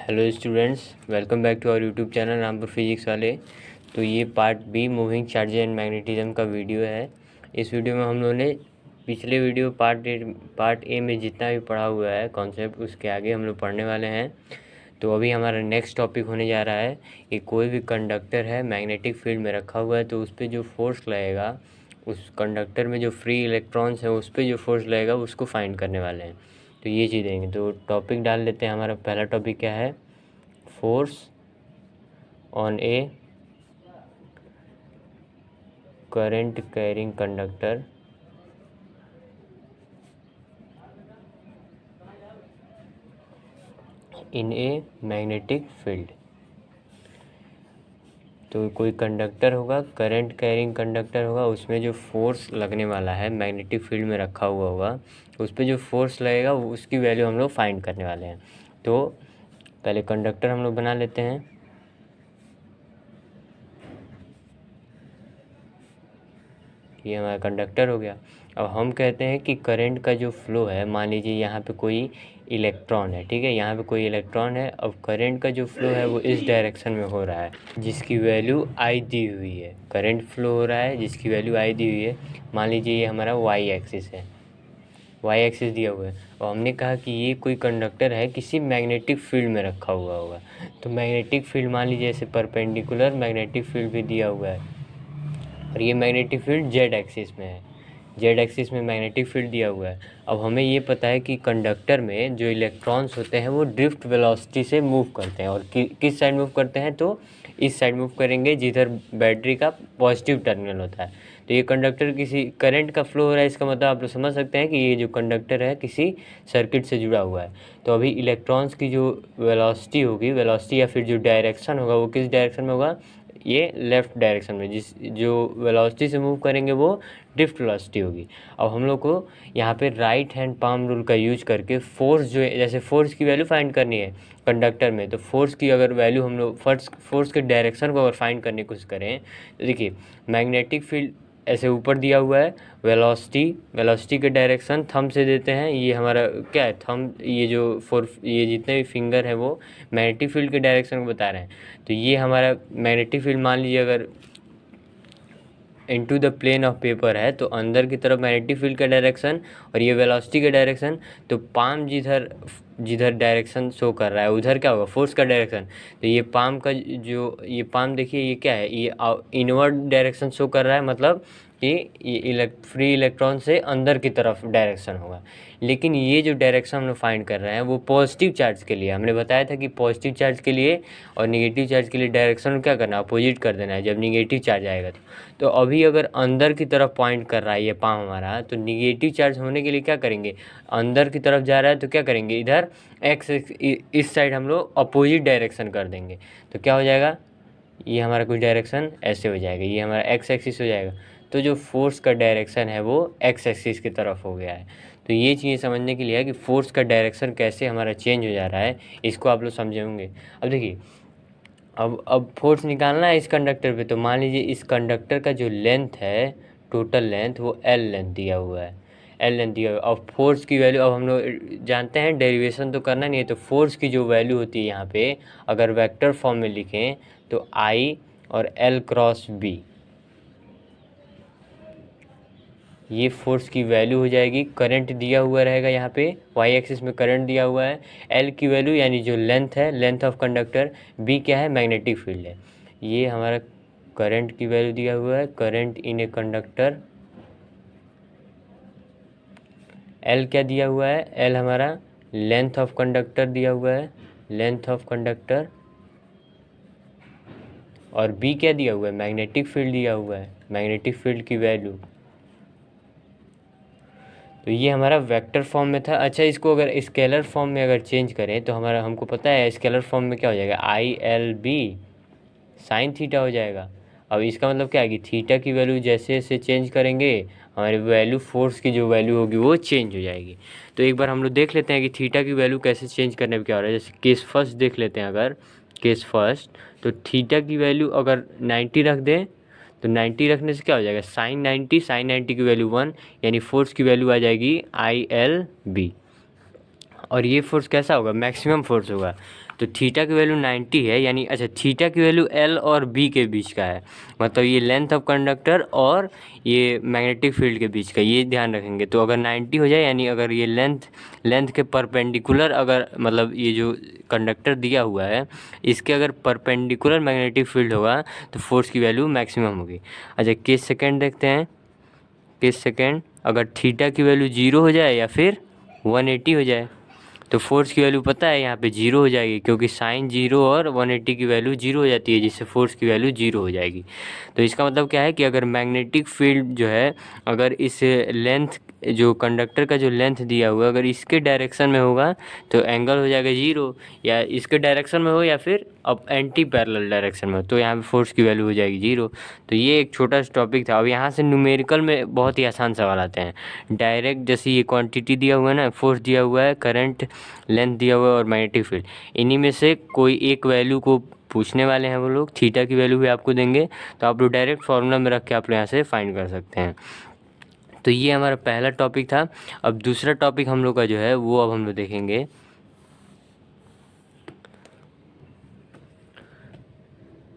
Hello students, welcome back to our YouTube channel Rampur physics वाले। तो ये part B moving charge and magnetism का video है। इस वीडियो में हम लोगों ने पिछले वीडियो पार्ट ए में जितना भी पढ़ा हुआ है कॉन्सेप्ट, उसके आगे हम लोग पढ़ने वाले हैं। तो अभी हमारा नेक्स्ट टॉपिक होने जा रहा है कि कोई भी कंडक्टर है मैग्नेटिक फील्ड में रखा हुआ है, तो उस पर जो फोर्स लगेगा, उस कंडक्टर में जो फ्री इलेक्ट्रॉन्स है उस पर जो फोर्स लगेगा उसको फाइंड करने वाले हैं। तो ये चीज़ देंगे। तो टॉपिक डाल लेते हैं। हमारा पहला टॉपिक क्या है? Force on a current carrying conductor in a magnetic field. तो कोई कंडक्टर होगा, करंट कैरिंग कंडक्टर होगा, उसमें जो फोर्स लगने वाला है मैग्नेटिक फील्ड में रखा हुआ होगा, उस पर जो फोर्स लगेगा उसकी वैल्यू हम लोग फाइंड करने वाले हैं। तो पहले कंडक्टर हम लोग बना लेते हैं। ये हमारा कंडक्टर हो गया। अब हम कहते हैं कि करंट का जो फ्लो है, मान लीजिए यहाँ पे कोई इलेक्ट्रॉन है, ठीक है, यहाँ पे कोई इलेक्ट्रॉन है। अब करंट का जो फ्लो है वो इस डायरेक्शन में हो रहा है जिसकी वैल्यू आई दी हुई है। करंट फ्लो हो रहा है जिसकी वैल्यू आई दी हुई है। मान लीजिए ये हमारा वाई एक्सिस है, वाई एक्सिस दिया हुआ है। और हमने कहा कि ये कोई कंडक्टर है किसी मैग्नेटिक फील्ड में रखा हुआ होगा। तो मैग्नेटिक फील्ड मान लीजिए ऐसे परपेंडिकुलर मैग्नेटिक फील्ड भी दिया हुआ है, और ये मैग्नेटिक फील्ड जेड एक्सिस में है। जेड एक्सिस में मैग्नेटिक फील्ड दिया हुआ है। अब हमें ये पता है कि कंडक्टर में जो इलेक्ट्रॉन्स होते हैं वो ड्रिफ्ट वेलोसिटी से मूव करते हैं। और किस साइड मूव करते हैं? तो इस साइड मूव करेंगे जिधर बैटरी का पॉजिटिव टर्मिनल होता है। तो ये कंडक्टर किसी करंट का फ्लो हो रहा है, इसका मतलब आप लोग समझ सकते हैं कि ये जो कंडक्टर है किसी सर्किट से जुड़ा हुआ है। तो अभी इलेक्ट्रॉन्स की जो वेलोसिटी होगी, वेलोसिटी या फिर जो डायरेक्शन होगा वो किस डायरेक्शन में होगा? ये लेफ़्ट डायरेक्शन में। जिस जो वेलोसिटी से मूव करेंगे वो ड्रिफ्ट वेलोसिटी होगी। अब हम लोग को यहाँ पे राइट हैंड पाम रूल का यूज करके फोर्स जो है, जैसे फोर्स की वैल्यू फाइंड करनी है कंडक्टर में, तो फोर्स की अगर वैल्यू हम लोग फोर्स के डायरेक्शन को अगर फाइंड करने की कोशिश करें, तो देखिए मैग्नेटिक फील्ड ऐसे ऊपर दिया हुआ है, वेलोसिटी के डायरेक्शन थंब से देते हैं। ये हमारा क्या है? थंब, ये जो ये जितने भी फिंगर है वो मैग्नेटिक फील्ड के डायरेक्शन को बता रहे हैं। तो ये हमारा मैग्नेटिक फील्ड मान लीजिए अगर into the plane of paper है, तो अंदर की तरफ मैग्नेटिक फील्ड का डायरेक्शन और ये वेलोसिटी का डायरेक्शन। तो पाम जिधर जिधर डायरेक्शन शो कर रहा है उधर क्या होगा? फोर्स का डायरेक्शन। तो ये पाम का जो ये पाम देखिए, ये क्या है? ये इनवर्ड डायरेक्शन शो कर रहा है, मतलब कि ये फ्री इलेक्ट्रॉन से अंदर की तरफ डायरेक्शन होगा। लेकिन ये जो डायरेक्शन हम लोग फाइंड कर रहे हैं वो पॉजिटिव चार्ज के लिए। हमने बताया था कि पॉजिटिव चार्ज के लिए और निगेटिव चार्ज के लिए डायरेक्शन क्या करना है? अपोजिट कर देना है जब निगेटिव चार्ज आएगा। तो अभी अगर अंदर की तरफ पॉइंट कर रहा है ये पाम हमारा, तो निगेटिव चार्ज होने के लिए क्या करेंगे? अंदर की तरफ जा रहा है तो क्या करेंगे? इधर एक्स इस साइड हम लोग अपोजिट डायरेक्शन कर देंगे। तो क्या हो जाएगा? ये हमारा कुछ डायरेक्शन ऐसे हो जाएगा, ये हमारा एक्स एक्सिस हो जाएगा। तो जो फोर्स का डायरेक्शन है वो एक्स एक्सिस की तरफ हो गया है। तो ये चीज़ समझने के लिए है कि फोर्स का डायरेक्शन कैसे हमारा चेंज हो जा रहा है, इसको आप लोग समझेंगे। अब देखिए, अब फोर्स निकालना है इस कंडक्टर पे। तो मान लीजिए इस कंडक्टर का जो लेंथ है, टोटल लेंथ, वो एल लेंथ दिया हुआ है, एल लेंथ दिया हुआ है। अब फोर्स की वैल्यू, अब हम लोग जानते हैं, डेरिवेशन तो करना नहीं है। तो फोर्स की जो वैल्यू होती है यहाँ पे, अगर वेक्टर फॉर्म में लिखें तो आई और एल क्रॉस बी, ये फोर्स की वैल्यू हो जाएगी। करंट दिया हुआ रहेगा यहाँ पे, वाई एक्सिस में करंट दिया हुआ है। एल की वैल्यू यानी जो लेंथ है, लेंथ ऑफ कंडक्टर। बी क्या है? मैग्नेटिक फील्ड है। ये हमारा करंट की वैल्यू दिया हुआ है, current in a conductor. L क्या दिया हुआ है? एल हमारा लेंथ ऑफ कंडक्टर दिया हुआ है, लेंथ ऑफ कंडक्टर। और बी क्या दिया हुआ है? मैग्नेटिक फील्ड दिया हुआ है, मैग्नेटिक फील्ड की वैल्यू। तो ये हमारा वेक्टर फॉर्म में था। अच्छा, इसको अगर स्केलर फॉर्म में अगर चेंज करें तो हमारा, हमको पता है स्केलर फॉर्म में क्या हो जाएगा? I L B sine theta हो जाएगा। अब इसका मतलब क्या है कि थीटा की वैल्यू जैसे जैसे चेंज करेंगे, हमारी वैल्यू, फोर्स की जो वैल्यू होगी वो चेंज हो जाएगी। तो एक बार हम लोग देख लेते हैं कि थीटा की वैल्यू कैसे चेंज करने पर क्या हो रहा है। जैसे केस फर्स्ट देख लेते हैं। अगर केस फर्स्ट, तो थीटा की वैल्यू अगर 90 रख दें, तो 90 रखने से क्या हो जाएगा? साइन 90 की वैल्यू 1, यानी फोर्स की वैल्यू आ जाएगी आई एल बी। और ये फोर्स कैसा होगा, मैक्सिमम फोर्स होगा। तो थीटा की वैल्यू 90 है, यानी अच्छा थीटा की वैल्यू एल और बी के बीच का है, मतलब ये लेंथ ऑफ कंडक्टर और ये मैग्नेटिक फील्ड के बीच का, ये ध्यान रखेंगे। तो अगर 90 हो जाए, यानी अगर ये लेंथ के परपेंडिकुलर, अगर मतलब ये जो कंडक्टर दिया हुआ है इसके अगर परपेंडिकुलर मैग्नेटिक फील्ड होगा तो फोर्स की वैल्यू मैक्सिमम होगी। अच्छा केस सेकेंड देखते हैं। केस सेकेंड, अगर थीटा की वैल्यू 0 हो जाए या फिर 180 हो जाए, तो फोर्स की वैल्यू पता है यहाँ पे 0 हो जाएगी, क्योंकि साइन 0 और 180 की वैल्यू 0 हो जाती है, जिससे फोर्स की वैल्यू 0 हो जाएगी। तो इसका मतलब क्या है कि अगर मैग्नेटिक फील्ड जो है, अगर इस लेंथ, जो कंडक्टर का जो लेंथ दिया हुआ है, अगर इसके डायरेक्शन में होगा तो एंगल हो जाएगा 0, या इसके डायरेक्शन में हो या फिर अब एंटी पैरेलल डायरेक्शन में हो, तो यहाँ पे फोर्स की वैल्यू हो जाएगी 0। तो ये एक छोटा सा टॉपिक था। अब यहाँ से न्यूमेरिकल में बहुत ही आसान सवाल आते हैं डायरेक्ट। जैसे ये क्वांटिटी दिया हुआ है ना, फोर्स दिया हुआ है, करंट, लेंथ दिया हुआ है और मैग्नेटिक फील्ड, इन्हीं में से कोई एक वैल्यू को पूछने वाले हैं वो लोग। थीटा की वैल्यू भी आपको देंगे, तो आप लोग डायरेक्ट फार्मूला में रख के आप लोग यहाँ से फाइंड कर सकते हैं। तो ये हमारा पहला टॉपिक था। अब दूसरा टॉपिक हम लोग का जो है वो अब हम लोग देखेंगे।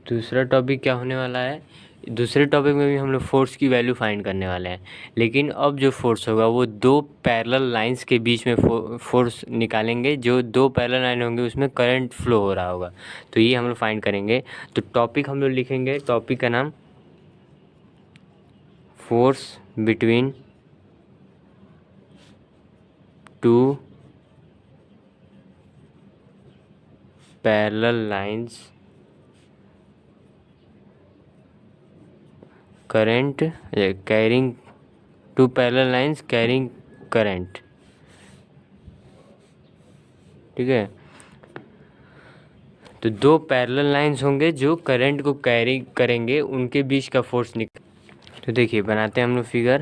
दूसरा टॉपिक क्या होने वाला है, दूसरे टॉपिक में भी हम लोग फोर्स की वैल्यू फाइंड करने वाले हैं, लेकिन अब जो फोर्स होगा वो दो पैरेलल लाइंस के बीच में फोर्स निकालेंगे। जो दो पैरेलल लाइन होंगे उसमें करंट फ्लो हो रहा होगा, तो ये हम लोग फाइंड करेंगे। तो टॉपिक हम लोग लिखेंगे, टॉपिक का नाम force between two parallel lines current carrying, two parallel lines carrying current, ठीक है। तो दो पैरेलल लाइंस होंगे जो करंट को कैरी करेंगे, उनके बीच का फोर्स तो देखिए बनाते हैं हम लोग फिगर।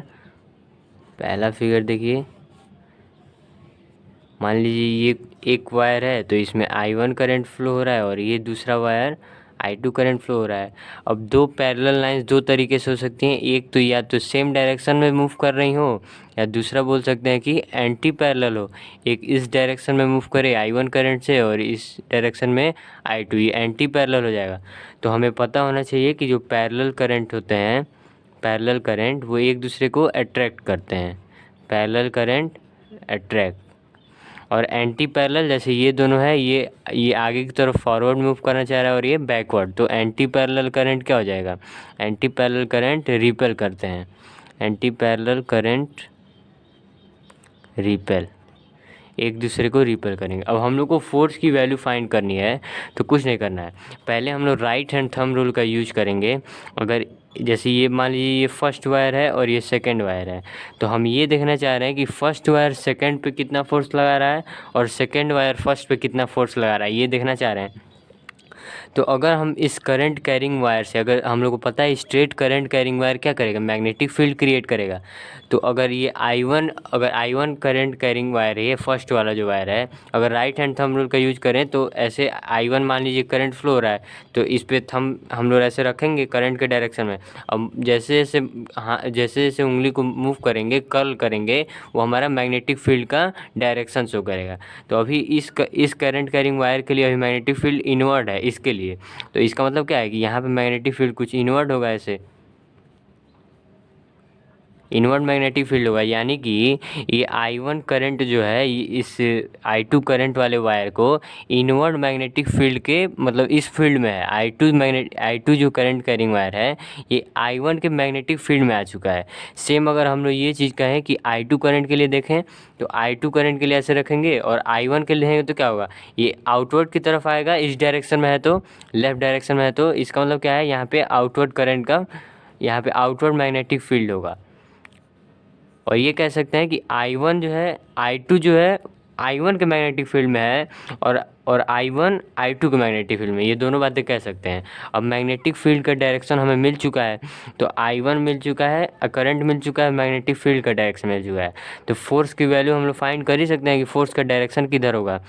पहला फिगर देखिए, मान लीजिए ये एक वायर है, तो इसमें I1 करंट फ्लो हो रहा है और ये दूसरा वायर I2 करंट फ्लो हो रहा है। अब दो पैरेलल लाइंस दो तरीके से हो सकती हैं, एक तो या तो सेम डायरेक्शन में मूव कर रही हो, या दूसरा बोल सकते हैं कि एंटी पैरेलल हो। एक इस डायरेक्शन में मूव करे I1 करंट से और इस डायरेक्शन में I2, ये एंटी पैरेलल हो जाएगा। तो हमें पता होना चाहिए कि जो पैरेलल करंट होते हैं, पैरेलल करंट वो एक दूसरे को अट्रैक्ट करते हैं, पैरेलल करंट अट्रैक्ट। और एंटी पैरेलल, जैसे ये दोनों है, ये आगे की तरफ फॉरवर्ड मूव करना चाह रहा है और ये बैकवर्ड, तो एंटी पैरेलल करंट क्या हो जाएगा, एंटी पैरेलल करंट रिपेल करते हैं, एंटी पैरेलल करंट रिपेल, एक दूसरे को रिपेल करेंगे। अब हम लोग को फोर्स की वैल्यू फाइंड करनी है, तो कुछ नहीं करना है, पहले हम लोग राइट हैंड थंब रूल का यूज करेंगे। अगर जैसे ये मान लीजिए ये फर्स्ट वायर है और ये सेकंड वायर है, तो हम ये देखना चाह रहे हैं कि फर्स्ट वायर सेकंड पे कितना फोर्स लगा रहा है और सेकंड वायर फर्स्ट पे कितना फोर्स लगा रहा है, ये देखना चाह रहे हैं। तो अगर हम इस करंट कैरिंग वायर से, अगर हम लोग को पता है स्ट्रेट करंट कैरिंग वायर क्या करेगा, मैग्नेटिक फील्ड क्रिएट करेगा। तो अगर ये I1 करंट कैरिंग वायर है, ये फर्स्ट वाला जो वायर है, अगर राइट हैंड थंब रूल का यूज करें तो ऐसे I1 मान लीजिए करंट फ्लो हो रहा है, तो इस पे थंब हम लोग ऐसे रखेंगे करंट के डायरेक्शन में। अब जैसे जैसे उंगली को मूव करेंगे, कर्ल करेंगे, वो हमारा मैग्नेटिक फील्ड का डायरेक्शन शो करेगा। तो अभी इस करंट कैरिंग वायर के लिए अभी मैग्नेटिक फील्ड इनवर्ड है इसके लिए, तो इसका मतलब क्या है कि यहाँ पे मैग्नेटिक फील्ड कुछ इनवर्ड होगा, ऐसे इनवर्ड मैग्नेटिक फील्ड होगा। यानी कि ये I1 करंट जो है इस I2 करंट वाले वायर को इनवर्ड मैग्नेटिक फील्ड के, मतलब इस फील्ड में है। I2 जो करंट कैरिंग वायर है ये I1 के मैग्नेटिक फील्ड में आ चुका है। सेम अगर हम लोग ये चीज़ कहें कि I2 करंट के लिए देखें, तो I2 करंट के लिए ऐसे रखेंगे और I1 के लिए देखेंगे तो क्या होगा, ये आउटवर्ड की तरफ आएगा, इस डायरेक्शन में है तो लेफ्ट डायरेक्शन में है, तो इसका मतलब क्या है, यहाँ पे आउटवर्ड करंट का, यहाँ पे आउटवर्ड मैग्नेटिक फील्ड होगा। और ये कह सकते हैं कि I1 जो है, I2 जो है I1 के मैग्नेटिक फील्ड में है और I1 I2 के मैग्नेटिक फील्ड में, ये दोनों बातें कह सकते हैं। अब मैग्नेटिक फील्ड का डायरेक्शन हमें मिल चुका है, तो I1 मिल चुका है, करंट मिल चुका है, मैग्नेटिक फील्ड का डायरेक्शन मिल चुका है। तो फोर्स की वैल्यू हम लोग फाइंड कर ही सकते हैं कि फोर्स का डायरेक्शन किधर होगा।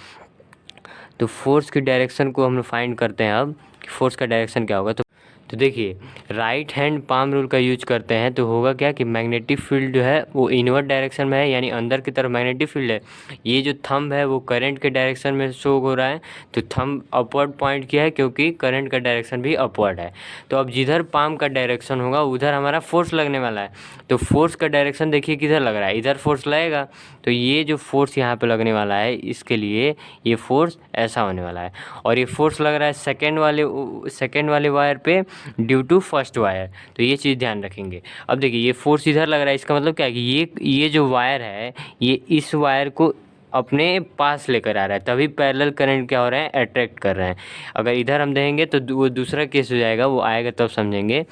तो फोर्स की डायरेक्शन को हम लोग फाइंड करते हैं अब कि फोर्स का डायरेक्शन क्या होगा। तो तो देखिए राइट हैंड पाम रूल का यूज करते हैं तो होगा क्या कि मैग्नेटिक फील्ड जो है वो इनवर्ट डायरेक्शन में है, यानी अंदर की तरफ मैग्नेटिक फील्ड है। ये जो थंब है वो करंट के डायरेक्शन में शो हो रहा है, तो थंब अपवर्ड पॉइंट किया है क्योंकि करंट का डायरेक्शन भी अपवर्ड है। तो अब जिधर पाम का डायरेक्शन होगा उधर हमारा फोर्स लगने वाला है। तो फोर्स का डायरेक्शन देखिए किधर लग रहा है, इधर फोर्स लगेगा। तो ये जो फोर्स यहाँ पे लगने वाला है इसके लिए ये फोर्स ऐसा होने वाला है, और ये फोर्स लग रहा है सेकेंड वाले वायर पे ड्यू टू फर्स्ट वायर। तो ये चीज़ ध्यान रखेंगे। अब देखिए ये फोर्स इधर लग रहा है, इसका मतलब क्या है कि ये जो वायर है ये इस वायर को अपने पास लेकर आ रहा है, तभी पैरेलल करंट क्या हो रहे हैं, अट्रैक्ट कर रहे हैं। अगर इधर हम देखेंगे तो वो दूसरा केस हो जाएगा, वो आएगा तब समझेंगे।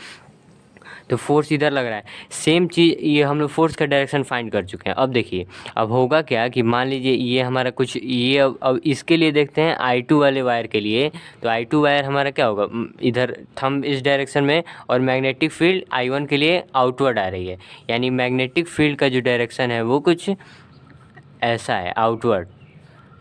तो फोर्स इधर लग रहा है, सेम चीज़ ये हम लोग फोर्स का डायरेक्शन फाइंड कर चुके हैं। अब देखिए अब होगा क्या कि मान लीजिए ये हमारा कुछ ये अब इसके लिए देखते हैं I2 वाले वायर के लिए। तो I2 वायर हमारा क्या होगा, इधर थंब इस डायरेक्शन में, और मैग्नेटिक फील्ड I1 के लिए आउटवर्ड आ रही है, यानी मैग्नेटिक फील्ड का जो डायरेक्शन है वो कुछ ऐसा है, आउटवर्ड।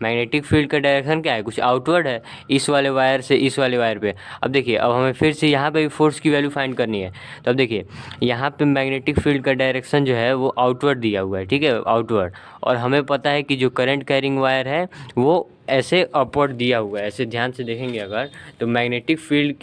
मैग्नेटिक फील्ड का डायरेक्शन क्या है, कुछ आउटवर्ड है, इस वाले वायर से इस वाले वायर पे। अब देखिए अब हमें फिर से यहाँ पे भी फोर्स की वैल्यू फाइंड करनी है। तो अब देखिए यहाँ पे मैग्नेटिक फील्ड का डायरेक्शन जो है वो आउटवर्ड दिया हुआ है, ठीक है, आउटवर्ड। और हमें पता है कि जो करंट कैरिंग वायर है वो ऐसे अपवर्ड दिया हुआ है। ऐसे ध्यान से देखेंगे अगर तो मैग्नेटिक फील्ड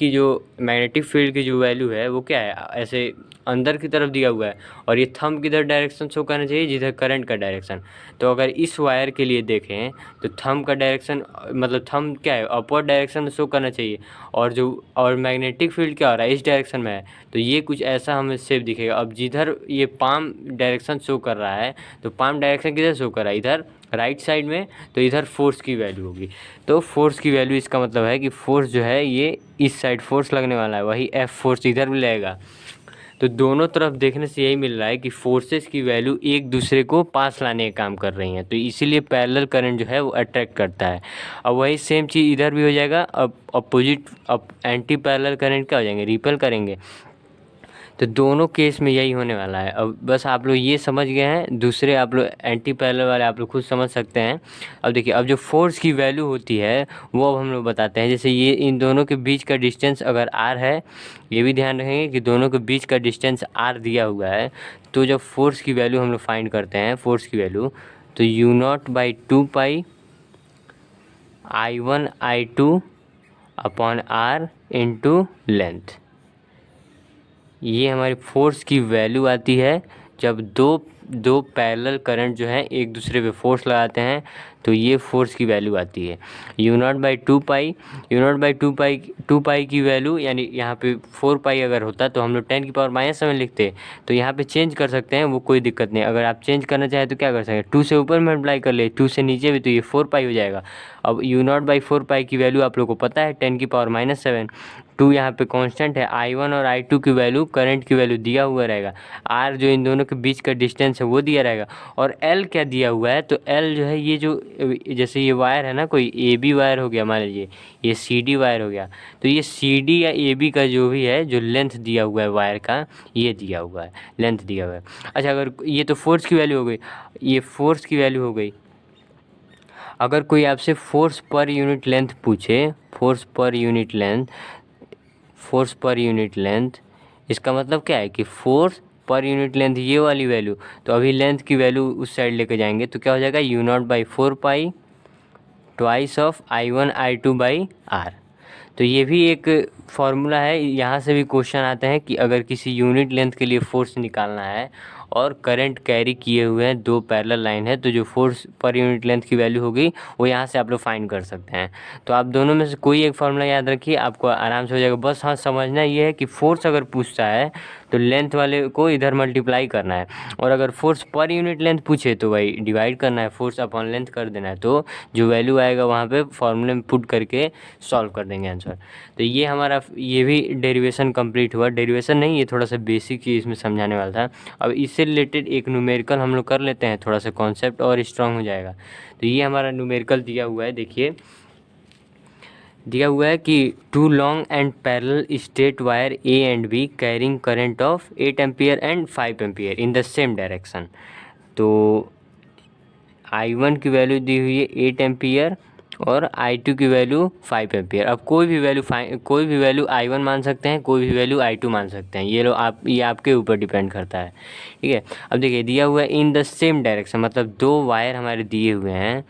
की जो वैल्यू है वो क्या है, ऐसे अंदर की तरफ दिया हुआ है, और ये थंब किधर डायरेक्शन शो करना चाहिए, जिधर करंट का डायरेक्शन। तो अगर इस वायर के लिए देखें तो थंब का डायरेक्शन मतलब थंब क्या है, अपवर्ड डायरेक्शन में शो करना चाहिए, और मैग्नेटिक फील्ड क्या हो रहा है, इस डायरेक्शन में है। तो ये कुछ ऐसा हमें शेप दिखेगा। अब जिधर ये पाम डायरेक्शन शो कर रहा है, तो पाम डायरेक्शन किधर शो कर रहा है, इधर राइट साइड में। तो इधर फोर्स की वैल्यू होगी, तो फोर्स की वैल्यू इसका मतलब है कि फोर्स जो है ये इस साइड फोर्स लगने वाला है, वही F फोर्स इधर भी लगेगा। तो दोनों तरफ देखने से यही मिल रहा है कि फोर्सेस की वैल्यू एक दूसरे को पास लाने का काम कर रही हैं, तो इसीलिए पैरेलल करंट जो है वो अट्रैक्ट करता है। अब वही सेम चीज़ इधर भी हो जाएगा। अब अपोजिट अब एंटी पैरेलल करंट क्या हो जाएंगे, रिपेल करेंगे। तो दोनों केस में यही होने वाला है। अब बस आप लोग ये समझ गए हैं, दूसरे आप लोग एंटी पैरेलल वाले आप लोग खुद समझ सकते हैं। अब देखिए अब जो फोर्स की वैल्यू होती है वो अब हम लोग बताते हैं। जैसे ये इन दोनों के बीच का डिस्टेंस अगर r है, ये भी ध्यान रखेंगे कि दोनों के बीच का डिस्टेंस r दिया हुआ है। तो जब फोर्स की वैल्यू हम लोग फाइंड करते हैं, फोर्स की वैल्यू, तो U0/2 I1 I2 upon r into length, ये हमारी फोर्स की वैल्यू आती है। जब दो पैरेलल करंट जो है एक दूसरे पे फोर्स लगाते हैं तो ये फोर्स की वैल्यू आती है U0/2 की वैल्यू, यानी यहाँ पे 4 पाई अगर होता तो हम लोग 10⁻⁻7 लिखते। तो यहाँ पे चेंज कर सकते हैं, वो कोई दिक्कत नहीं। अगर आप चेंज करना चाहें तो क्या कर सकते हैं, 2 से ऊपर मल्टीप्लाई कर ले, 2 से नीचे भी, तो ये 4 पाई हो जाएगा। अब U0/4 पाई की वैल्यू आप लोग को पता है 10⁻⁻7। 2 यहाँ पे कांस्टेंट है, I1 और I2 की वैल्यू, करंट की वैल्यू दिया हुआ रहेगा, R जो इन दोनों के बीच का डिस्टेंस है वो दिया रहेगा, और L क्या दिया हुआ है, तो L जो है ये जो जैसे ये वायर है ना, कोई AB वायर हो गया, मान लीजिए ये CD वायर हो गया, तो ये CD या AB का जो भी है, जो लेंथ दिया हुआ है वायर का, ये दिया हुआ है, लेंथ दिया हुआ है। अच्छा, अगर ये तो फोर्स की वैल्यू हो गई, ये फोर्स की वैल्यू हो गई। अगर कोई आपसे फोर्स पर यूनिट लेंथ पूछे, फोर्स पर यूनिट लेंथ, इसका मतलब क्या है कि फोर्स पर यूनिट लेंथ ये वाली वैल्यू, तो अभी लेंथ की वैल्यू उस साइड लेके जाएंगे तो क्या हो जाएगा, U0/4 pi twice of I1 I2/R। तो ये भी एक फार्मूला है, यहाँ से भी क्वेश्चन आते हैं कि अगर किसी यूनिट लेंथ के लिए फोर्स निकालना है और करंट कैरी किए हुए हैं, दो पैरेलल लाइन है, तो जो फोर्स पर यूनिट लेंथ की वैल्यू होगी वो यहाँ से आप लोग फाइंड कर सकते हैं। तो आप दोनों में से कोई एक फार्मूला याद रखिए, आपको आराम से हो जाएगा। बस हाँ, समझना ये है कि फोर्स अगर पूछता है तो लेंथ वाले को इधर मल्टीप्लाई करना है, और अगर फोर्स पर यूनिट लेंथ पूछे तो भाई डिवाइड करना है, फोर्स अपॉन लेंथ कर देना है। तो जो वैल्यू आएगा वहाँ पे फॉर्मूले में पुट करके सॉल्व कर देंगे आंसर। तो ये हमारा ये भी डेरिवेशन कंप्लीट हुआ। डेरिवेशन नहीं, ये थोड़ा सा बेसिक चीज़ इसमें समझाने वाला था। अब इससे रिलेटेड एक न्यूमेरिकल हम लोग कर लेते हैं, थोड़ा सा कॉन्सेप्ट और स्ट्रांग हो जाएगा। तो ये हमारा न्यूमेरिकल दिया हुआ है, देखिए दिया हुआ है कि 2 long and parallel straight wire A and B carrying current of 8 ampere and 5 ampere in the same direction. तो I1 की वैल्यू दी हुई है 8 एम्पियर और I2 की वैल्यू 5 एम्पियर। अब कोई भी वैल्यू I1 मान सकते हैं, कोई भी वैल्यू I2 मान सकते हैं। ये आपके ऊपर डिपेंड करता है, ठीक है। अब देखिए दिया हुआ है इन द सेम डायरेक्शन, मतलब दो वायर हमारे दिए हुए हैं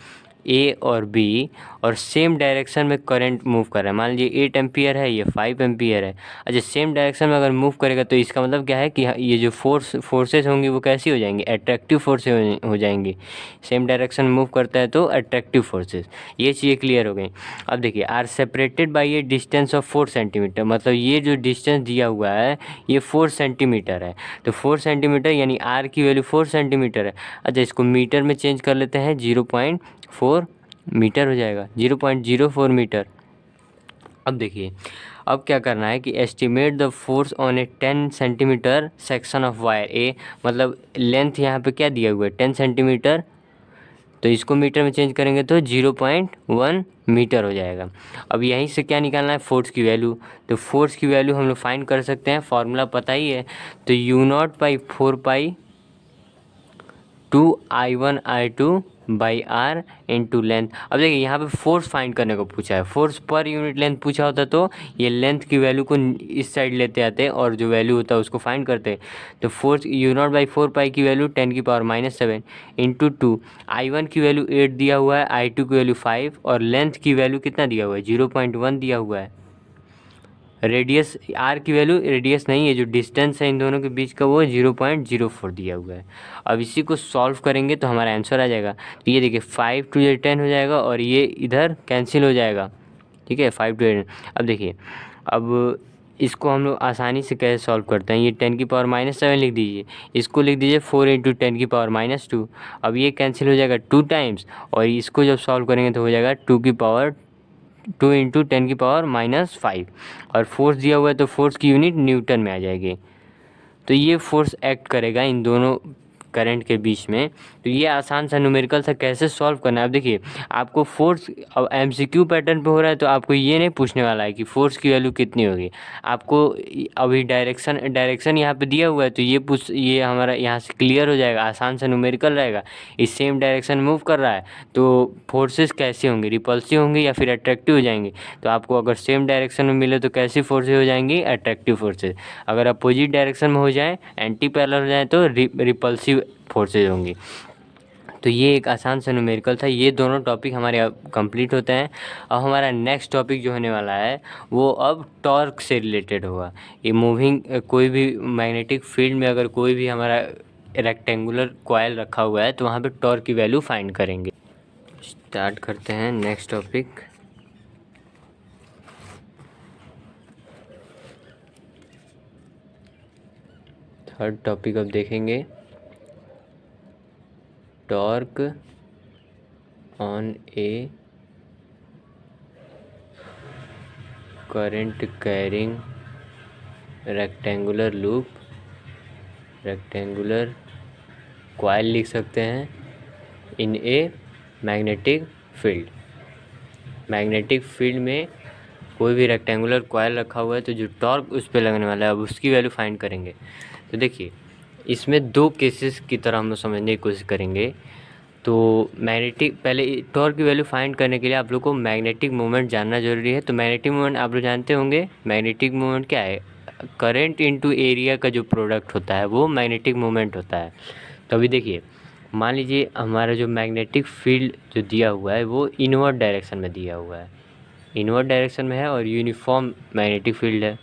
ए और बी, और सेम डायरेक्शन में करंट मूव कर रहा है। मान लीजिए 8 एम्पियर है, ये 5 एम्पियर है। अच्छा, सेम डायरेक्शन में अगर मूव करेगा तो इसका मतलब क्या है कि ये जो फोर्सेस होंगी वो कैसी हो जाएंगी, अट्रैक्टिव फोर्स हो जाएंगी। सेम डायरेक्शन में मूव करता है तो अट्रैक्टिव फोर्सेस, ये चीज़ें क्लियर हो गई। अब देखिए are separated by a distance of 4 centimetre, मतलब ये जो डिस्टेंस दिया हुआ है ये 4 सेंटीमीटर है। तो 4 सेंटीमीटर यानी आर की वैल्यू 4 सेंटीमीटर है। अच्छा, इसको मीटर में चेंज कर लेते हैं, 0.4 मीटर हो जाएगा, 0.04 मीटर। अब देखिए अब क्या करना है कि estimate the force on a 10 centimetre section of wire a, मतलब लेंथ यहाँ पे क्या दिया हुआ है 10 सेंटीमीटर, तो इसको मीटर में चेंज करेंगे तो 0.1 मीटर हो जाएगा। अब यहीं से क्या निकालना है, फोर्स की वैल्यू। तो फोर्स की वैल्यू हम लोग फाइंड कर सकते हैं, फार्मूला पता ही है। तो U0/4 2I1I2 by are into length. अब देखिए यहाँ पे फोर्स फाइंड करने को पूछा है, फोर्स पर यूनिट लेंथ पूछा होता तो ये लेंथ की वैल्यू को इस साइड लेते आते और जो वैल्यू होता है उसको फाइंड करते। तो फोर्स U0/4 की वैल्यू 10⁻⁷ इंटू 2, I1 की वैल्यू 8 दिया हुआ है, I2 की वैल्यू 5 और लेंथ की वैल्यू कितना दिया हुआ है 0.1 दिया हुआ है। रेडियस आर की वैल्यू, रेडियस नहीं है, जो डिस्टेंस है इन दोनों के बीच का वो 0.04 दिया हुआ है। अब इसी को सॉल्व करेंगे तो हमारा आंसर आ जाएगा। तो ये देखिए 5 2 10 हो जाएगा और ये इधर कैंसिल हो जाएगा, ठीक है 5 2 10। अब देखिए अब इसको हम लोग आसानी से कैसे सॉल्व करते हैं, ये 10⁻⁷ लिख दीजिए, इसको लिख दीजिए 4 × 10⁻²। अब ये कैंसिल हो जाएगा 2 टाइम्स, और इसको जब सॉल्व करेंगे तो हो जाएगा 2 × 10⁻⁵ और फोर्स दिया हुआ है तो फोर्स की यूनिट न्यूटन में आ जाएगी। तो ये फोर्स एक्ट करेगा इन दोनों करंट के बीच में। तो ये आसान सा न्यूमेरिकल था, कैसे सॉल्व करना है। अब देखिए आपको फोर्स, अब MCQ पैटर्न पे हो रहा है तो आपको ये नहीं पूछने वाला है कि फोर्स की वैल्यू कितनी होगी, आपको अभी डायरेक्शन यहाँ पे दिया हुआ है तो ये हमारा यहाँ से क्लियर हो जाएगा, आसान सा न्यूमेरिकल रहेगा। इस सेम डायरेक्शन मूव कर रहा है तो फोर्सेस कैसे होंगे, रिपल्सिव होंगे या फिर अट्रैक्टिव हो जाएंगे। तो आपको अगर सेम डायरेक्शन में मिले तो कैसी फोर्सेज हो जाएंगी, अट्रैक्टिव फोर्सेज। अगर अपोजिट डायरेक्शन में हो जाए, एंटी पैरेलल हो जाए तो रिपल्सिव फोर्सेज होंगी। तो ये एक आसान सा न्यूमेरिकल था। ये दोनों टॉपिक हमारे अब कंप्लीट होते हैं। अब हमारा नेक्स्ट टॉपिक जो होने वाला है वो अब टॉर्क से रिलेटेड होगा। ये मूविंग कोई भी मैग्नेटिक फील्ड में अगर कोई भी हमारा रेक्टेंगुलर कॉइल रखा हुआ है तो वहाँ पे टॉर्क की वैल्यू फाइंड करेंगे। स्टार्ट करते हैं नेक्स्ट टॉपिक। थर्ड टॉपिक अब देखेंगे, torque on a current carrying rectangular loop, rectangular coil लिख सकते हैं, in a magnetic field. Magnetic field में कोई भी रेक्टेंगुलर कॉइल रखा हुआ है तो जो टॉर्क उस पर लगने वाला है अब उसकी वैल्यू फाइंड करेंगे। तो देखिए इसमें दो केसेस की तरह हम लोग समझने की कोशिश करेंगे। तो पहले टॉर्क की वैल्यू फाइंड करने के लिए आप लोग को मैग्नेटिक मोमेंट जानना जरूरी है। तो मैग्नेटिक मोमेंट आप लोग जानते होंगे, मैग्नेटिक मोमेंट क्या है, करंट इनटू एरिया का जो प्रोडक्ट होता है वो मैग्नेटिक मोमेंट होता है। तो अभी देखिए मान लीजिए हमारा जो मैग्नेटिक फील्ड जो दिया हुआ है वो इनवर्ट डायरेक्शन में दिया हुआ है, इनवर्ट डायरेक्शन में है और यूनिफॉर्म मैग्नेटिक फील्ड है,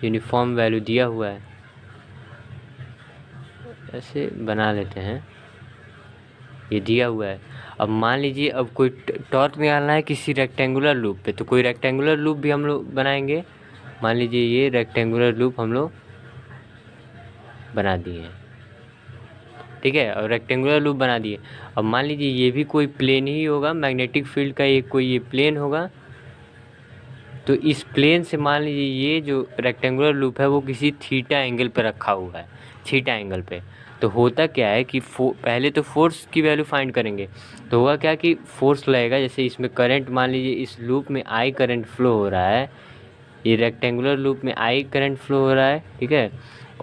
यूनिफॉर्म वैल्यू दिया हुआ है। ऐसे बना लेते हैं, ये दिया हुआ है। अब मान लीजिए अब कोई टॉर्क निकालना है किसी रेक्टेंगुलर लूप पे, तो कोई रेक्टेंगुलर लूप भी हम लोग बनाएंगे। मान लीजिए ये रेक्टेंगुलर लूप हम लोग बना दिए हैं, ठीक है, और रेक्टेंगुलर लूप बना दिए। अब मान लीजिए ये भी कोई प्लेन ही होगा, मैग्नेटिक फील्ड का कोई ये प्लेन होगा। तो इस प्लेन से मान लीजिए ये जो रेक्टेंगुलर लूप है वो किसी थीटा एंगल पर रखा हुआ है, थीटा एंगल पे। तो होता क्या है कि पहले तो फोर्स की वैल्यू फाइंड करेंगे। तो होगा क्या कि फोर्स लगेगा, जैसे इसमें करंट, मान लीजिए इस लूप में आई करंट फ्लो हो रहा है, ये रेक्टेंगुलर लूप में आई करंट फ्लो हो रहा है, ठीक है।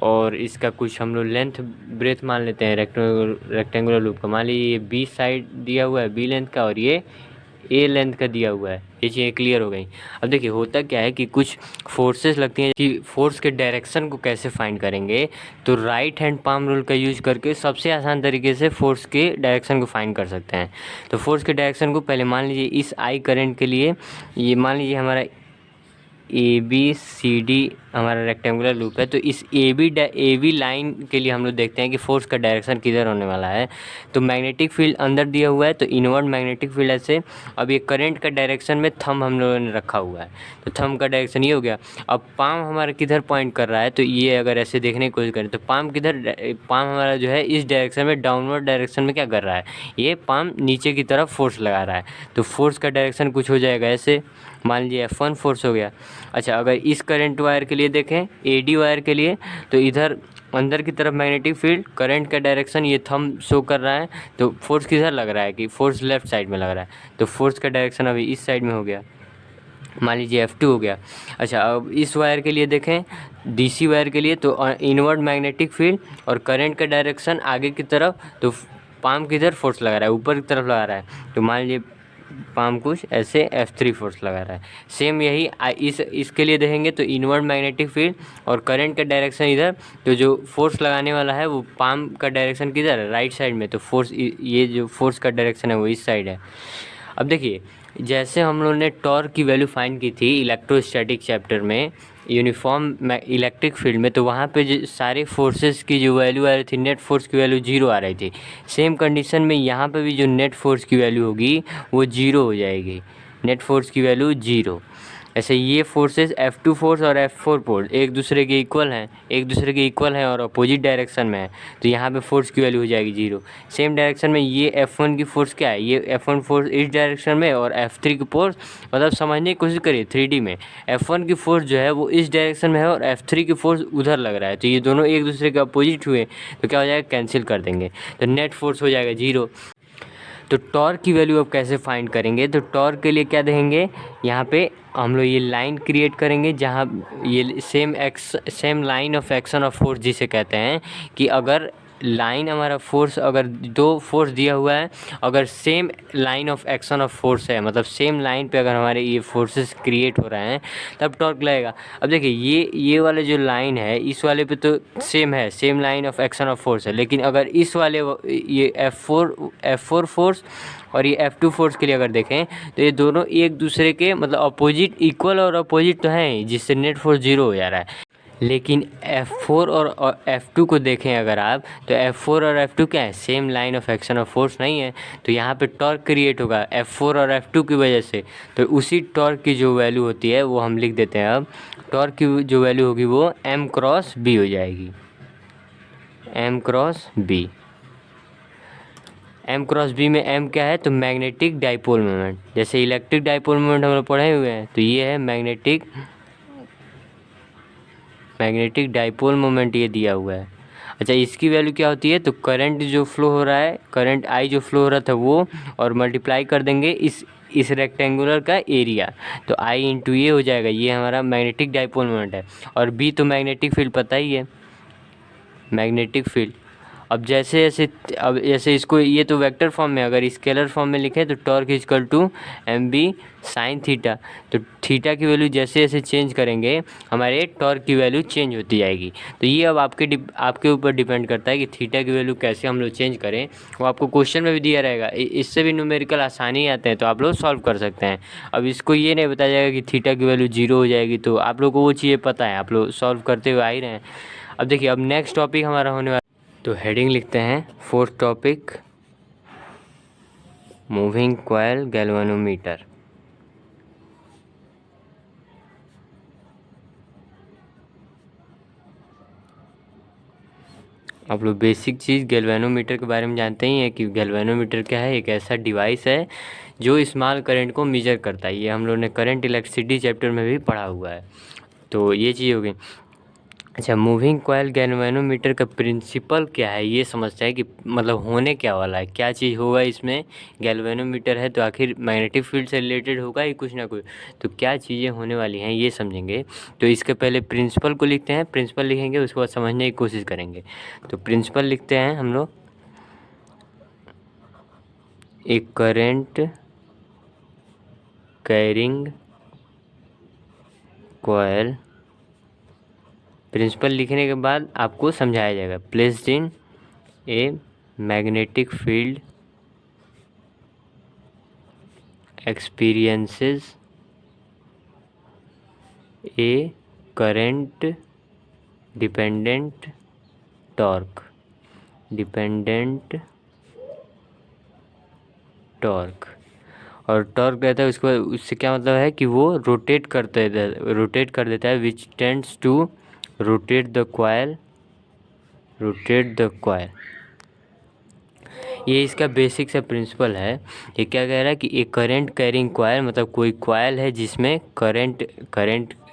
और इसका कुछ हम लोग लेंथ ब्रेथ मान लेते हैं रेक्टेंगुलर लूप का। मान लीजिए ये बी साइड दिया हुआ है, बी लेंथ का, और ये ए लेंथ का दिया हुआ है। ये चीज़ें क्लियर हो गई। अब देखिए होता क्या है कि कुछ फोर्सेस लगती हैं कि फोर्स के डायरेक्शन को कैसे फाइंड करेंगे, तो राइट हैंड पाम रूल का यूज करके सबसे आसान तरीके से फोर्स के डायरेक्शन को फाइंड कर सकते हैं। तो फोर्स के डायरेक्शन को पहले मान लीजिए इस आई करंट के लिए, ये मान लीजिए हमारा ABCD हमारा रेक्टेंगुलर लूप है, तो इस AB लाइन के लिए हम लोग देखते हैं कि फोर्स का डायरेक्शन किधर होने वाला है। तो मैग्नेटिक फील्ड अंदर दिया हुआ है, तो इनवर्ड मैग्नेटिक फील्ड ऐसे। अब ये करंट का डायरेक्शन में थंब हम लोगों ने रखा हुआ है, तो थंब का डायरेक्शन ये हो गया। अब पाम हमारा किधर पॉइंट कर रहा है, तो ये अगर ऐसे देखने की कोशिश करें तो पाम हमारा जो है इस डायरेक्शन में, डाउनवर्ड डायरेक्शन में क्या कर रहा है, ये पाम नीचे की तरफ फोर्स लगा रहा है। तो फोर्स का डायरेक्शन कुछ हो जाएगा ऐसे, मान लीजिए F1 फोर्स हो गया। अच्छा, अगर इस करंट वायर के लिए देखें, AD वायर के लिए, तो इधर अंदर की तरफ मैग्नेटिक फील्ड, करंट का डायरेक्शन ये थंब शो कर रहा है, तो फोर्स किधर लग रहा है कि फोर्स लेफ्ट साइड में लग रहा है, तो फोर्स का डायरेक्शन अभी इस साइड में हो गया, मान लीजिए F2 हो गया। अच्छा, अब इस वायर के लिए देखें, DC वायर के लिए, तो इनवर्ड मैग्नेटिक फील्ड और करंट का डायरेक्शन आगे की तरफ, तो पाम किधर फोर्स लगा रहा है, ऊपर की तरफ लगा रहा है, तो मान लीजिए पाम कुछ ऐसे F3 फोर्स लगा रहा है। सेम यही इसके लिए देखेंगे, तो इनवर्ड मैग्नेटिक फील्ड और करंट का डायरेक्शन इधर, तो जो फोर्स लगाने वाला है वो पाम का डायरेक्शन किधर है, राइट साइड में, तो फोर्स ये जो फोर्स का डायरेक्शन है वो इस साइड है। अब देखिए, जैसे हम लोगों ने टॉर्क की वैल्यू फाइंड की थी इलेक्ट्रोस्टैटिक चैप्टर में, यूनिफॉर्म इलेक्ट्रिक फील्ड में, तो वहाँ पे जो सारे फोर्सेस की जो वैल्यू आ रही थी, नेट फोर्स की वैल्यू 0 आ रही थी। सेम कंडीशन में यहाँ पे भी जो नेट फोर्स की वैल्यू होगी वो 0 हो जाएगी, नेट फोर्स की वैल्यू 0। ऐसे ये फोर्सेस F2 फोर्स और F4 फोर्स एक दूसरे के इक्वल हैं और अपोजिट डायरेक्शन में है, तो यहाँ पे फोर्स की वैल्यू हो जाएगी 0। सेम डायरेक्शन में ये F1 की फोर्स क्या है, ये F1 फोर्स इस डायरेक्शन में, और F3 की फोर्स, मतलब समझने की कोशिश करिए 3D में, F1 की फोर्स जो है वो इस डायरेक्शन में है और F3 की फोर्स उधर लग रहा है, तो ये दोनों एक दूसरे के अपोजिट हुए, तो क्या हो जाएगा, कैंसिल कर देंगे, तो नेट फोर्स हो जाएगा 0। तो टॉर्क की वैल्यू अब कैसे फाइंड करेंगे, तो टॉर्क के लिए क्या देंगे, यहाँ पे हम लोग ये लाइन क्रिएट करेंगे जहाँ ये same line of action of force जिसे कहते हैं, कि अगर लाइन हमारा फोर्स, अगर दो फोर्स दिया हुआ है, अगर same line of action of force है, मतलब सेम लाइन पे अगर हमारे ये फोर्सेस क्रिएट हो रहे हैं, तब टॉर्क लगेगा। अब देखिए ये वाले जो लाइन है, इस वाले पे तो same line of action of force है, लेकिन अगर इस वाले ये F4 फोर्स और ये F2 फोर्स के लिए अगर देखें, तो ये दोनों एक दूसरे के मतलब अपोजिट, इक्वल और अपोजिट तो हैं, जिससे नेट फोर्स 0 हो जा रहा है। लेकिन F4 और F2 को देखें अगर आप, तो F4 और F2 क्या है, same line of action of force नहीं है, तो यहाँ पे टॉर्क क्रिएट होगा F4 और F2 की वजह से। तो उसी टॉर्क की जो वैल्यू होती है वो हम लिख देते हैं। अब टॉर्क की जो वैल्यू होगी वो M क्रॉस B हो जाएगी, M cross B। M cross B में M क्या है, तो मैग्नेटिक डाइपोल मोमेंट, जैसे इलेक्ट्रिक डाइपोल मोमेंट हम लोग पढ़े हुए हैं, तो ये है मैग्नेटिक डाइपोल मोमेंट, ये दिया हुआ है। अच्छा, इसकी वैल्यू क्या होती है, तो करंट जो फ्लो हो रहा है, करंट I जो फ्लो हो रहा था वो, और मल्टीप्लाई कर देंगे इस रेक्टेंगुलर का एरिया, तो I इंटू ये हो जाएगा, ये हमारा मैग्नेटिक डाइपोल मोमेंट है। और B तो मैग्नेटिक फील्ड पता ही है, मैग्नेटिक फील्ड। अब जैसे इसको, ये तो वेक्टर फॉर्म में, अगर स्केलर फॉर्म में लिखें तो torque equal to MB sine theta, तो थीटा की वैल्यू जैसे जैसे चेंज करेंगे हमारे टॉर्क की वैल्यू चेंज होती जाएगी। तो ये अब आपके ऊपर डिपेंड करता है कि थीटा की वैल्यू कैसे हम लोग चेंज करें, वो आपको क्वेश्चन में भी दिया रहेगा। इससे भी न्यूमेरिकल आसानी आते हैं, तो आप लोग सॉल्व कर सकते हैं। अब इसको ये नहीं बताया जाएगा कि थीटा की वैल्यू 0 हो जाएगी, तो आप लोग को वो चीज़ें पता है, आप लोग सॉल्व करते हुए आ ही रहे हैं। अब देखिए, अब नेक्स्ट टॉपिक हमारा होने वाला, तो हेडिंग लिखते हैं fourth topic, moving coil galvanometer. आप लोग बेसिक चीज़ गैल्वेनोमीटर के बारे में जानते ही हैं कि गैल्वेनोमीटर क्या है, एक ऐसा डिवाइस है जो स्मॉल करंट को मेजर करता है। ये हम लोग ने करंट इलेक्ट्रिसिटी चैप्टर में भी पढ़ा हुआ है। तो ये चीज़ हो गई। अच्छा, मूविंग कॉइल गैल्वेनोमीटर का प्रिंसिपल क्या है ये समझते हैं कि मतलब होने क्या वाला है, क्या चीज़ होगा इसमें। गैल्वेनोमीटर है तो आखिर मैग्नेटिक फील्ड से रिलेटेड होगा ही कुछ ना कुछ, तो क्या चीज़ें होने वाली हैं ये समझेंगे। तो इसके पहले प्रिंसिपल को लिखते हैं, प्रिंसिपल लिखेंगे उसके बाद समझने की कोशिश करेंगे। तो प्रिंसिपल लिखते हैं हम लोग, एक करेंट कैरिंग कॉइल। प्रिंसिपल लिखने के बाद आपको समझाया जाएगा, placed in a magnetic field experiences A current dependent torque. और टॉर्क रहता है उसके बाद, उससे क्या मतलब है कि वो रोटेट कर देता है which tends to rotate the coil. ये इसका बेसिक सा प्रिंसिपल है। ये क्या कह रहा है कि एक करंट कैरिंग कॉइल, मतलब कोई कॉइल है जिसमें करंट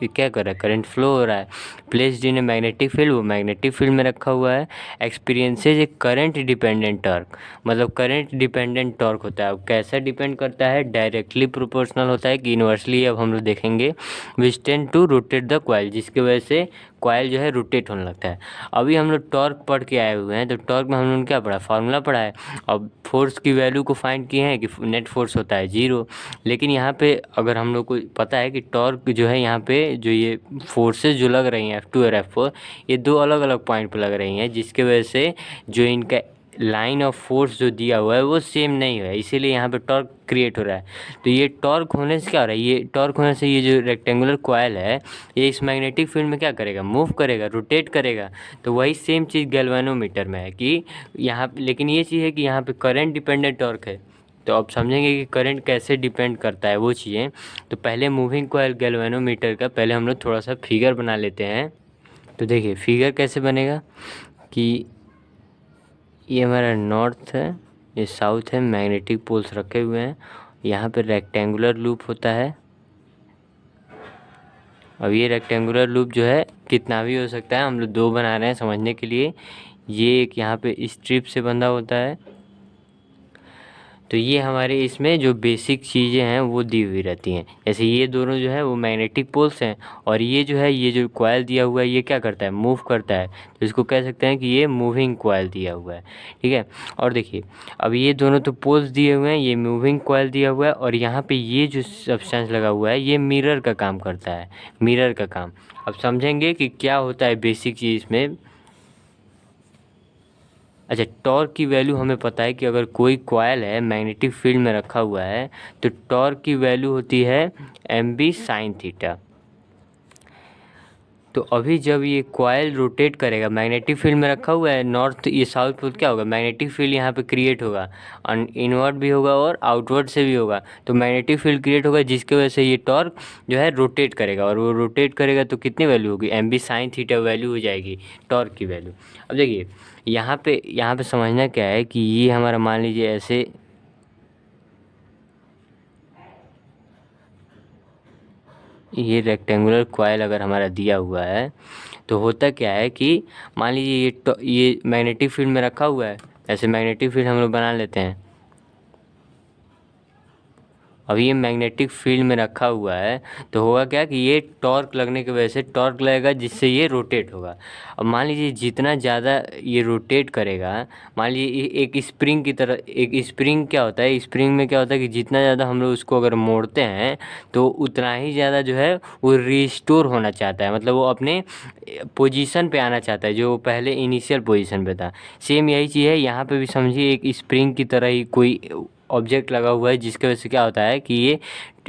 क्या कर रहा है, करंट फ्लो हो रहा है, placed in a magnetic field, वो मैग्नेटिक फील्ड में रखा हुआ है, एक्सपीरियंसेज एक करंट डिपेंडेंट टॉर्क, मतलब करंट डिपेंडेंट टॉर्क होता है। अब कैसा डिपेंड करता है, डायरेक्टली प्रोपोर्शनल होता है कि इनवर्सली, अब हम लोग देखेंगे, which tend to rotate the coil, जिसकी वजह से कॉइल जो है रोटेट होने लगता है। अभी हम लोग टॉर्क पढ़ के आए हुए हैं, तो टॉर्क में हम लोगों ने क्या पढ़ा, फार्मूला पढ़ा है। अब फोर्स की वैल्यू को फाइंड किए हैं कि नेट फोर्स होता है 0। लेकिन यहाँ पे अगर हम लोग को पता है कि टॉर्क जो है, यहाँ पे जो ये फोर्सेस जो लग रही हैं F2 और F4, ये दो अलग अलग पॉइंट पर लग रही हैं, जिसके वजह से जो इनका लाइन ऑफ फोर्स जो दिया हुआ है वो सेम नहीं है, इसीलिए यहाँ पे टॉर्क क्रिएट हो रहा है। तो ये टॉर्क होने से क्या हो रहा है, ये टॉर्क होने से ये जो रेक्टेंगुलर कॉइल है ये इस मैग्नेटिक फील्ड में क्या करेगा, मूव करेगा, रोटेट करेगा। तो वही सेम चीज़ गैल्वेनोमीटर में है कि यहाँ, लेकिन ये चीज़ है कि यहाँ पे करंट डिपेंडेंट टॉर्क है। तो अब समझेंगे कि करंट कैसे डिपेंड करता है वो चीज़ें। तो पहले मूविंग कॉइल गैल्वेनोमीटर का पहले हम लोग थोड़ा सा फिगर बना लेते हैं। तो देखिए फिगर कैसे बनेगा कि ये हमारा नॉर्थ है, ये साउथ है, मैग्नेटिक पोल्स रखे हुए हैं, यहाँ पे रेक्टेंगुलर लूप होता है। अब ये रेक्टेंगुलर लूप जो है कितना भी हो सकता है, हम लोग दो बना रहे हैं समझने के लिए। ये एक यहाँ पे स्ट्रिप से बंधा होता है। तो ये हमारे इसमें जो बेसिक चीज़ें हैं वो दी हुई रहती हैं। जैसे ये दोनों जो है वो मैग्नेटिक पोल्स हैं, और ये जो है, ये जो कॉइल दिया हुआ है ये क्या करता है, मूव करता है। तो इसको कह सकते हैं कि ये मूविंग कॉइल दिया हुआ है, ठीक है। और देखिए अब ये दोनों तो पोल्स दिए हुए हैं, ये मूविंग कॉइल दिया हुआ है, और यहाँ पे ये जो सब्सटेंस लगा हुआ है ये मिरर का काम करता है, मिरर का काम। अब समझेंगे कि क्या होता है बेसिक चीज़ इसमें। अच्छा, टॉर्क की वैल्यू हमें पता है कि अगर कोई कॉइल है मैग्नेटिक फील्ड में रखा हुआ है तो टॉर्क की वैल्यू होती है mb sin थीटा। तो अभी जब ये कॉइल रोटेट करेगा, मैग्नेटिक फील्ड में रखा हुआ है नॉर्थ, ये साउथ पोल, क्या होगा, मैग्नेटिक फील्ड यहाँ पे क्रिएट होगा, इनवर्ड भी होगा और आउटवर्ड से भी होगा। तो मैग्नेटिक फील्ड क्रिएट होगा जिसकी वजह से ये टॉर्क जो है रोटेट करेगा, और वो रोटेट करेगा तो कितनी वैल्यू होगी, mb sin थीटा वैल्यू हो जाएगी टॉर्क की वैल्यू। अब देखिए यहाँ पे समझना क्या है कि ये हमारा, मान लीजिए ऐसे, ये रेक्टेंगुलर कॉइल अगर हमारा दिया हुआ है तो होता क्या है कि मान लीजिए ये मैग्नेटिक फील्ड में रखा हुआ है, ऐसे मैग्नेटिक फील्ड हम लोग बना लेते हैं। अब ये मैग्नेटिक फील्ड में रखा हुआ है तो होगा क्या कि ये टॉर्क लगने की वजह से टॉर्क लगेगा जिससे ये रोटेट होगा। अब मान लीजिए जितना ज़्यादा ये रोटेट करेगा, मान लीजिए एक स्प्रिंग की तरह, एक स्प्रिंग क्या होता है, स्प्रिंग में क्या होता है कि जितना ज़्यादा हम लोग उसको अगर मोड़ते हैं तो उतना ही ज़्यादा जो है वो रिस्टोर होना चाहता है, मतलब वो अपने पोजीशन पे आना चाहता है जो पहले इनिशियल पोजीशन पे था। सेम यही चीज़ है यहाँ पे भी, समझिए एक स्प्रिंग की तरह ही कोई ऑब्जेक्ट लगा हुआ है जिसकी वजह से क्या होता है कि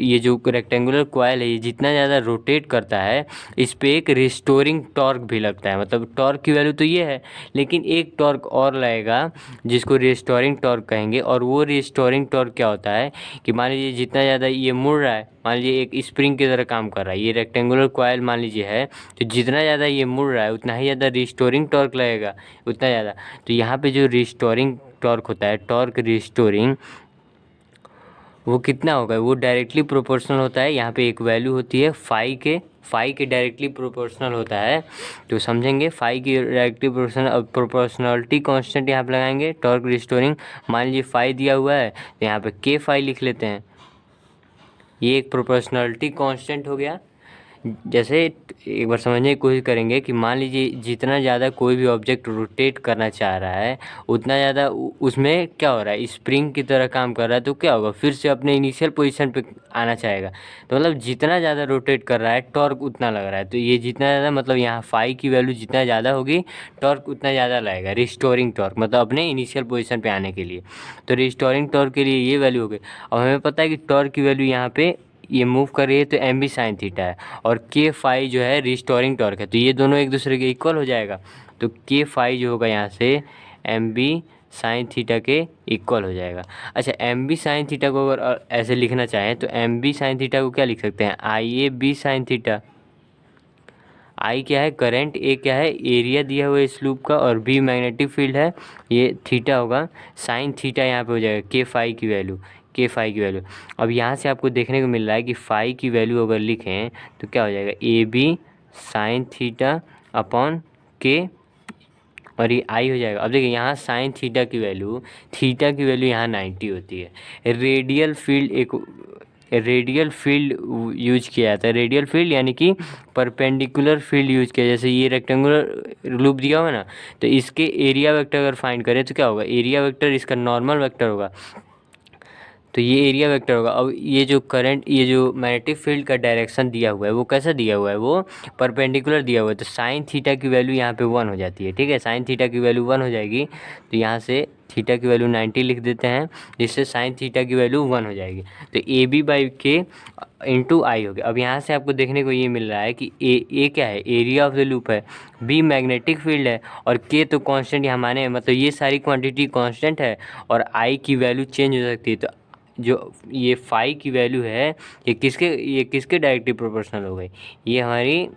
ये जो रेक्टेंगुलर कॉइल है ये जितना ज़्यादा रोटेट करता है इस पे एक रिस्टोरिंग टॉर्क भी लगता है। मतलब टॉर्क की वैल्यू तो ये है, लेकिन एक टॉर्क और लगेगा जिसको रिस्टोरिंग टॉर्क कहेंगे। और वो रिस्टोरिंग टॉर्क क्या होता है कि मान लीजिए जितना ज़्यादा ये मुड़ रहा है, मान लीजिए एक स्प्रिंग की तरह काम कर रहा है ये रेक्टेंगुलर कॉइल मान लीजिए है, तो जितना ज़्यादा ये मुड़ रहा है उतना ही ज़्यादा रिस्टोरिंग टॉर्क लगेगा, उतना ज़्यादा। तो यहाँ पे जो रिस्टोरिंग टॉर्क होता है, टॉर्क रिस्टोरिंग, वो कितना होगा, वो डायरेक्टली प्रोपोर्शनल होता है। यहाँ पे एक वैल्यू होती है फाई के डायरेक्टली प्रोपोर्शनल होता है, तो समझेंगे फाई की डायरेक्टली प्रोपोर्शनलिटी कांस्टेंट यहाँ पे लगाएंगे। टॉर्क रिस्टोरिंग, मान लीजिए फाई दिया हुआ है तो यहाँ पे के फाई लिख लेते हैं, ये एक प्रोपोर्शनलिटी कांस्टेंट हो गया। जैसे एक बार समझने की कोशिश करेंगे कि मान लीजिए जितना ज़्यादा कोई भी ऑब्जेक्ट रोटेट करना चाह रहा है उतना ज़्यादा उसमें क्या हो रहा है, स्प्रिंग की तरह काम कर रहा है, तो क्या होगा, फिर से अपने इनिशियल पोजीशन पे आना चाहेगा। तो मतलब जितना ज़्यादा रोटेट कर रहा है टॉर्क उतना लग रहा है, तो ये जितना ज़्यादा मतलब यहाँ फाई की वैल्यू जितना ज़्यादा होगी टॉर्क उतना ज़्यादा लगेगा। रिस्टोरिंग टॉर्क मतलब अपने इनिशियल पोजीशन पे आने के लिए, तो रिस्टोरिंग टॉर्क के लिए ये वैल्यू हो गई। अब हमें पता है कि टॉर्क की वैल्यू यहाँ पे ये मूव कर रही है तो एम बी साइन थीटा है, और के फाई जो है रिस्टोरिंग टॉर्क है, तो ये दोनों एक दूसरे के इक्वल हो जाएगा। तो के फाई जो होगा यहाँ से एम बी साइन थीटा के इक्वल हो जाएगा। अच्छा, एम बी साइन थीटा को अगर ऐसे लिखना चाहें तो एम बी साइन थीटा को क्या लिख सकते हैं, आई ए बी साइन थीटा। आई क्या है, करंट, ए क्या है, एरिया दिया हुआ है इस लूप का, और बी मैग्नेटिक फील्ड है, ये थीटा होगा। साइन थीटा यहाँ पे हो जाएगा के फाई की वैल्यू, के फाई की वैल्यू। अब यहाँ से आपको देखने को मिल रहा है कि फाई की वैल्यू अगर लिखें तो क्या हो जाएगा, A B sine theta upon K, और ये आई हो जाएगा। अब देखिए यहाँ साइन थीटा की वैल्यू यहाँ 90 होती है। रेडियल फील्ड यूज किया जाता है। रेडियल फील्ड यानी कि परपेंडिकुलर फील्ड यूज किया, जैसे ये रेक्टेंगुलर लूप दिया हुआ ना, तो इसके एरिया वेक्टर अगर फाइंड करें तो क्या होगा, एरिया वेक्टर इसका नॉर्मल वेक्टर होगा, तो ये एरिया वेक्टर होगा। अब ये जो करंट, ये जो मैग्नेटिक फील्ड का डायरेक्शन दिया हुआ है वो कैसा दिया हुआ है, वो परपेंडिकुलर दिया हुआ है, तो साइन थीटा की वैल्यू यहाँ पे 1 हो जाती है। ठीक है, साइन थीटा की वैल्यू 1 हो जाएगी, तो यहाँ से थीटा की वैल्यू 90 लिख देते हैं, जिससे साइन थीटा की वैल्यू 1 हो जाएगी। तो ए बी बाई के इंटू आई हो गया। अब यहाँ से आपको देखने को ये मिल रहा है कि ए क्या है, एरिया ऑफ द लूप है, बी मैग्नेटिक फील्ड है, और के तो कांस्टेंट यहाँ माने, मतलब ये सारी क्वांटिटी कांस्टेंट है, और आई की वैल्यू चेंज हो सकती है। तो जो ये फाई की वैल्यू है ये किसके डायरेक्टली प्रोपोर्शनल हो गई, ये हमारी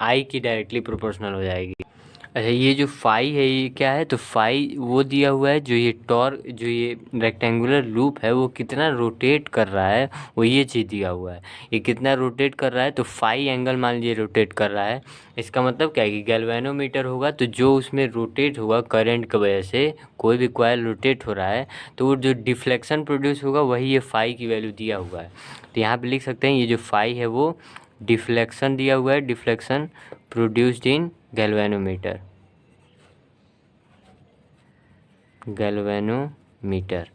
आई की डायरेक्टली प्रोपोर्शनल हो जाएगी। अच्छा, ये जो फाई है ये क्या है, तो फाई वो दिया हुआ है, जो ये रेक्टेंगुलर लूप है वो कितना रोटेट कर रहा है, वो ये चीज़ दिया हुआ है, ये कितना रोटेट कर रहा है। तो फाई एंगल मान लीजिए रोटेट कर रहा है, इसका मतलब क्या है कि गैल्वेनोमीटर होगा, तो जो उसमें रोटेट होगा करंट की वजह से, कोई भी कॉइल रोटेट हो रहा है तो वो जो डिफ्लेक्शन प्रोड्यूस होगा वही ये फाई की वैल्यू दिया हुआ है। तो यहाँ पे लिख सकते हैं ये जो फाई है वो डिफ्लेक्शन दिया हुआ है, deflection produced in galvanometer, galvanometer.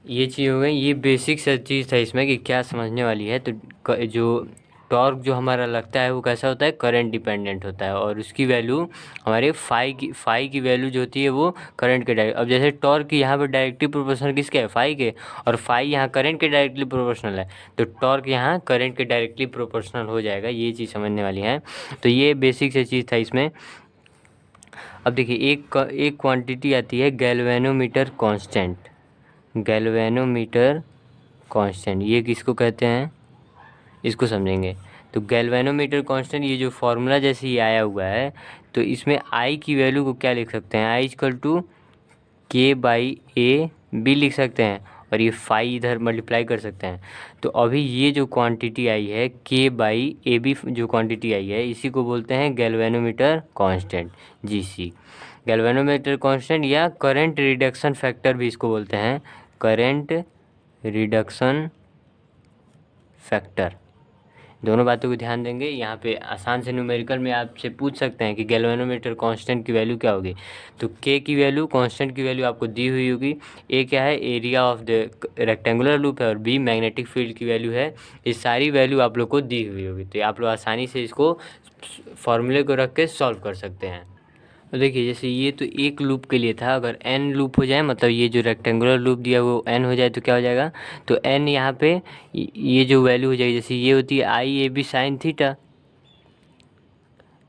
ये चीज़ हो गई, ये बेसिक सा चीज़ था इसमें कि क्या समझने वाली है। तो जो टॉर्क जो हमारा लगता है वो कैसा होता है, करंट डिपेंडेंट होता है, और उसकी वैल्यू हमारे फाई की वैल्यू जो होती है वो करंट के डायरेक्ट। अब जैसे टॉर्क यहाँ पर डायरेक्टली प्रोपोर्शनल किसके है, फाई के, और फाई यहाँ करंट के डायरेक्टली प्रोपोर्शनल है, तो टॉर्क यहाँ करंट के डायरेक्टली प्रोपोर्शनल हो जाएगा। ये चीज़ समझने वाली है। तो ये बेसिक सा चीज़ था इसमें। अब देखिए एक क्वांटिटी आती है गैल्वेनोमीटर कांस्टेंट, गैल्वेनोमीटर कांस्टेंट, ये किसको कहते हैं इसको समझेंगे। तो गैल्वेनोमीटर कांस्टेंट, ये जो फॉर्मूला जैसे ही आया हुआ है, तो इसमें आई की वैल्यू को क्या लिख सकते हैं, आई इक्वल टू के बाई ए बी लिख सकते हैं, और ये फाई इधर मल्टीप्लाई कर सकते हैं। तो अभी ये जो क्वांटिटी आई है के बाई ए बी, जो क्वांटिटी आई है इसी को बोलते हैं galvanometer constant, GC, galvanometer constant, या करंट रिडक्शन फैक्टर भी इसको बोलते हैं, करंट रिडक्शन फैक्टर। दोनों बातों को ध्यान देंगे। यहाँ पे आसान से न्यूमेरिकल में आपसे पूछ सकते हैं कि गैल्वेनोमीटर कांस्टेंट की वैल्यू क्या होगी, तो के की वैल्यू, कांस्टेंट की वैल्यू आपको दी हुई होगी, ए क्या है, area of the rectangular loop है, और बी मैग्नेटिक फील्ड की वैल्यू है। ये सारी वैल्यू आप लोग को दी हुई होगी, तो आप लोग आसानी से इसको फॉर्मूले को रख के सॉल्व कर सकते हैं। तो देखिए जैसे ये तो एक लूप के लिए था, अगर n लूप हो जाए, मतलब ये जो रेक्टेंगुलर लूप दिया वो n हो जाए तो क्या हो जाएगा, तो n यहाँ पे ये जो वैल्यू हो जाएगी, जैसे ये होती है I A B sine theta,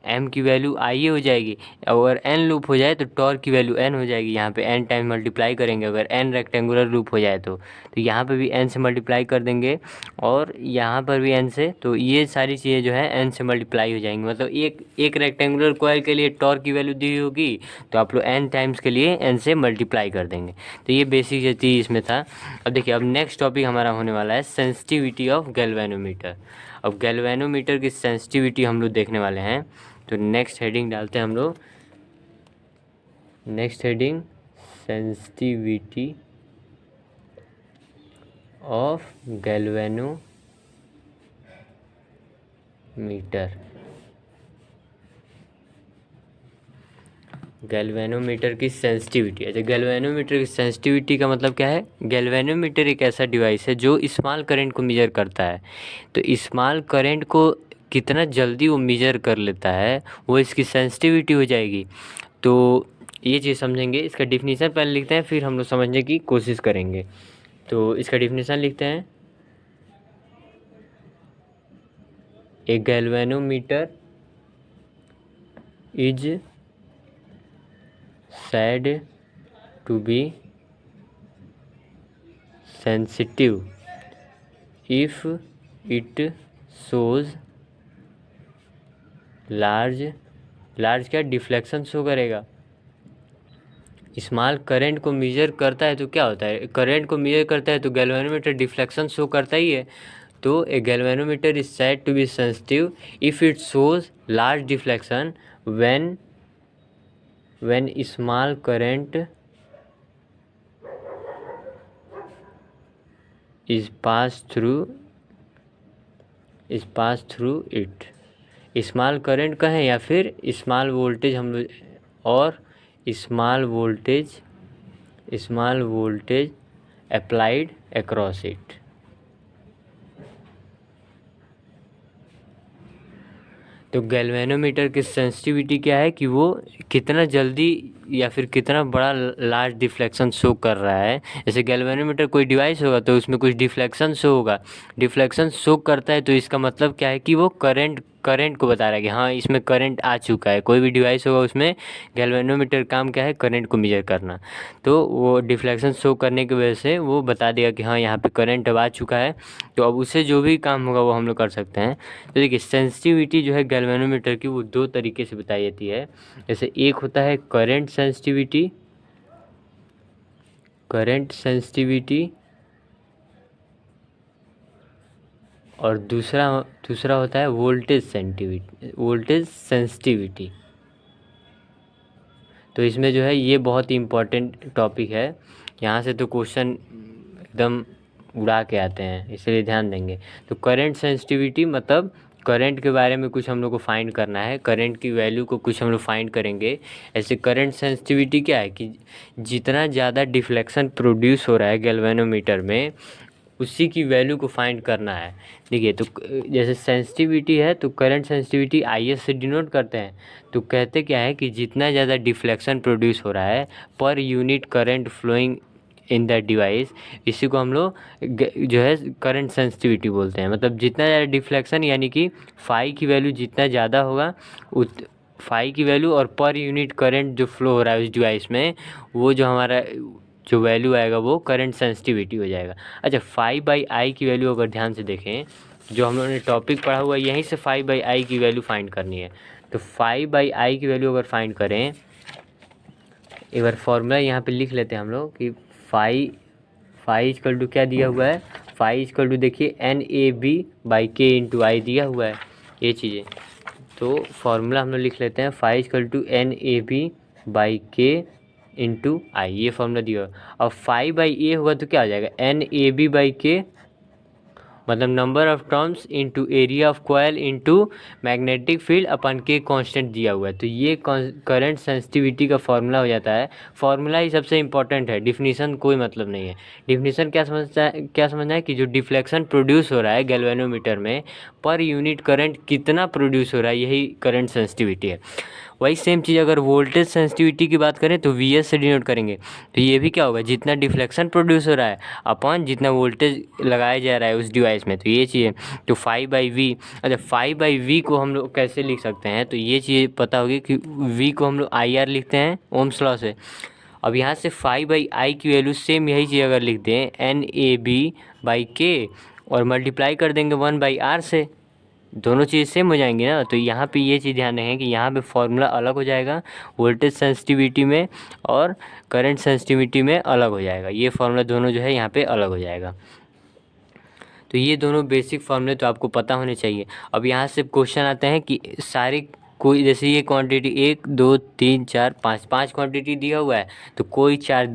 M की वैल्यू आई हो जाएगी। अगर एन लूप हो जाए तो टॉर्क की वैल्यू एन हो जाएगी। यहाँ पे एन टाइम मल्टीप्लाई करेंगे, अगर एन रेक्टेंगुलर लूप हो जाए तो यहाँ पे भी एन से मल्टीप्लाई कर देंगे और यहाँ पर भी एन से। तो ये सारी चीज़ें जो है एन से मल्टीप्लाई हो जाएंगी। मतलब एक रेक्टेंगुलर कॉइल के लिए टॉर्क की वैल्यू दी होगी तो आप लोग एन टाइम्स के लिए एन से मल्टीप्लाई कर देंगे। तो ये बेसिक चीज़ इसमें था। अब देखिए, अब नेक्स्ट टॉपिक हमारा होने वाला है सेंसिटिविटी ऑफ गैल्वेनोमीटर। अब गैल्वेनोमीटर की सेंसिटिविटी हम लोग देखने वाले हैं। तो नेक्स्ट हेडिंग डालते हैं हम लोग, next heading sensitivity of galvanometer. Galvanometer की सेंसिटिविटी। अच्छा, गैल्वेनोमीटर की सेंसिटिविटी का मतलब क्या है? गैल्वेनोमीटर एक ऐसा डिवाइस है जो स्मॉल करंट को मेजर करता है। तो स्मॉल करंट को कितना जल्दी वो मेजर कर लेता है वो इसकी सेंसिटिविटी हो जाएगी। तो ये चीज़ समझेंगे। इसका डिफिनीशन पहले लिखते हैं, फिर हम लोग समझने की कोशिश करेंगे। तो इसका डिफिनीशन लिखते हैं, a galvanometer is said to be sensitive if it shows large क्या डिफ्लेक्शन शो करेगा। स्मॉल करंट को मेजर करता है तो क्या होता है? करंट को मेजर करता है तो गैल्वेनोमीटर डिफ्लेक्शन शो करता ही है। तो a galvanometer is said to be sensitive if it shows large deflection when small current is passed through it। Small current का है या फिर स्मॉल वोल्टेज हम लोग, और small voltage applied across it. तो गैल्वेनोमीटर की सेंसिटिविटी क्या है कि वो कितना जल्दी या फिर कितना बड़ा लार्ज डिफ्लेक्शन शो कर रहा है। जैसे गैल्वेनोमीटर कोई डिवाइस होगा तो उसमें कुछ डिफ्लेक्शन शो होगा, डिफ्लेक्शन शो करता है तो इसका मतलब क्या है कि वो करंट को बता रहा है कि हाँ इसमें करंट आ चुका है। कोई भी डिवाइस होगा उसमें गैल्वेनोमीटर काम क्या है? करंट को मेजर करना। तो वो डिफ्लेक्शन शो करने की वजह से वो बता देगा कि हाँ यहाँ पे करंट अब आ चुका है। तो अब उससे जो भी काम होगा वो हम लोग कर सकते हैं। तो देखिए, सेंसिटिविटी जो है गैल्वेनोमीटर की वो दो तरीके से बताई जाती है। जैसे एक होता है करंट सेंसिटिविटी और दूसरा होता है वोल्टेज सेंसिटिविटी। तो इसमें जो है ये बहुत ही इम्पोर्टेंट टॉपिक है। यहाँ से तो क्वेश्चन एकदम उड़ा के आते हैं, इसलिए ध्यान देंगे। तो करंट सेंसिटिविटी मतलब करंट के बारे में कुछ हम लोग को फाइंड करना है, करंट की वैल्यू को कुछ हम लोग फाइंड करेंगे। ऐसे करंट सेंसिटिविटी क्या है कि जितना ज़्यादा डिफ्लेक्शन प्रोड्यूस हो रहा है गैल्वेनोमीटर में उसी की वैल्यू को फाइंड करना है। देखिए, तो जैसे सेंसिटिविटी है तो करंट सेंसिटिविटी IS से डिनोट करते हैं। तो कहते क्या है कि जितना ज़्यादा डिफ्लेक्शन प्रोड्यूस हो रहा है पर unit current flowing in the device, इसी को हम लोग जो है करंट सेंसिटिविटी बोलते हैं। मतलब जितना ज़्यादा डिफ्लेक्शन यानी कि फाई की वैल्यू जितना ज़्यादा होगा फाई की वैल्यू और पर यूनिट करंट जो फ्लो हो रहा है उस डिवाइस में, वो जो हमारा जो वैल्यू आएगा वो करंट सेंसिटिविटी हो जाएगा। अच्छा, 5/I की वैल्यू अगर ध्यान से देखें, जो हम लोगों ने टॉपिक पढ़ा हुआ है यहीं से 5/I की वैल्यू फाइंड करनी है। तो 5/I की वैल्यू अगर फाइंड करें, एक बार फॉर्मूला यहाँ पे लिख लेते हैं हम लोग कि फाई इक्वल टू क्या दिया हुआ है? फाई इक्वल टू देखिए NAB/K × I दिया हुआ है ये चीज़ें। तो फॉर्मूला हम लोग लिख लेते हैं, phi equal to NAB/K × I, ये फॉर्मूला दिया। अब 5/A होगा तो क्या हो जाएगा? NAB/K मतलब number of terms into area of coil into magnetic field upon K constant दिया हुआ है। तो ये करंट सेंसिटिविटी का फॉर्मूला हो जाता है। फॉर्मूला ही सबसे इंपॉर्टेंट है, डिफिनीशन कोई मतलब नहीं है। डिफिनीशन क्या समझना है कि जो डिफ्लेक्शन प्रोड्यूस हो रहा है गैल्वेनोमीटर में पर यूनिट करंट कितना प्रोड्यूस हो रहा है, यही करंट सेंसिटिविटी है। वही सेम चीज़ अगर वोल्टेज सेंसिटिविटी की बात करें तो वी एस से डिनोट करेंगे। तो ये भी क्या होगा, जितना डिफ्लेक्शन प्रोड्यूस हो रहा है अपॉन जितना वोल्टेज लगाया जा रहा है उस डिवाइस में, तो ये चीज़ है। तो 5/V, अच्छा 5/V को हम लोग कैसे लिख सकते हैं, तो ये चीज़ पता होगी कि V को हम लोग IR लिखते हैं ओम्स लॉ से। अब यहाँ से 5/I की वैल्यू सेम यही चीज़ अगर लिख दें NAB/K और मल्टीप्लाई कर देंगे 1/R से, दोनों चीज़ सेम हो जाएंगी ना। तो यहाँ पे ये चीज़ ध्यान रखें कि यहाँ पे फॉर्मूला अलग हो जाएगा वोल्टेज सेंसिटिविटी में और करंट सेंसिटिविटी में अलग हो जाएगा, ये फार्मूला दोनों जो है यहाँ पे अलग हो जाएगा। तो ये दोनों बेसिक फार्मूले तो आपको पता होने चाहिए। अब यहाँ से क्वेश्चन आते हैं कि सारे कोई जैसे ये क्वांटिटी 1 2 3 4 5 क्वांटिटी दिया हुआ है, तो कोई 4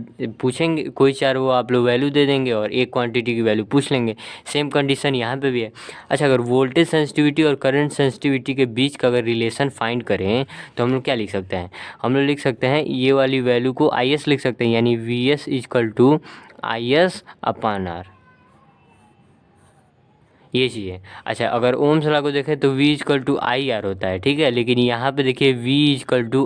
पूछेंगे, कोई 4 वो आप लोग वैल्यू दे देंगे और एक क्वांटिटी की वैल्यू पूछ लेंगे। सेम कंडीशन यहाँ पे भी है। अच्छा, अगर वोल्टेज सेंसिटिविटी और करंट सेंसिटिविटी के बीच का अगर रिलेशन फाइंड करें तो हम लोग क्या लिख सकते हैं, हम लोग लिख सकते हैं ये वाली वैल्यू को IS लिख सकते हैं, यानी VS = IS/R, ये चीज़ है। अच्छा, अगर ओम्स लॉ को देखें तो V = IR होता है, ठीक है, लेकिन यहाँ पे देखिए V =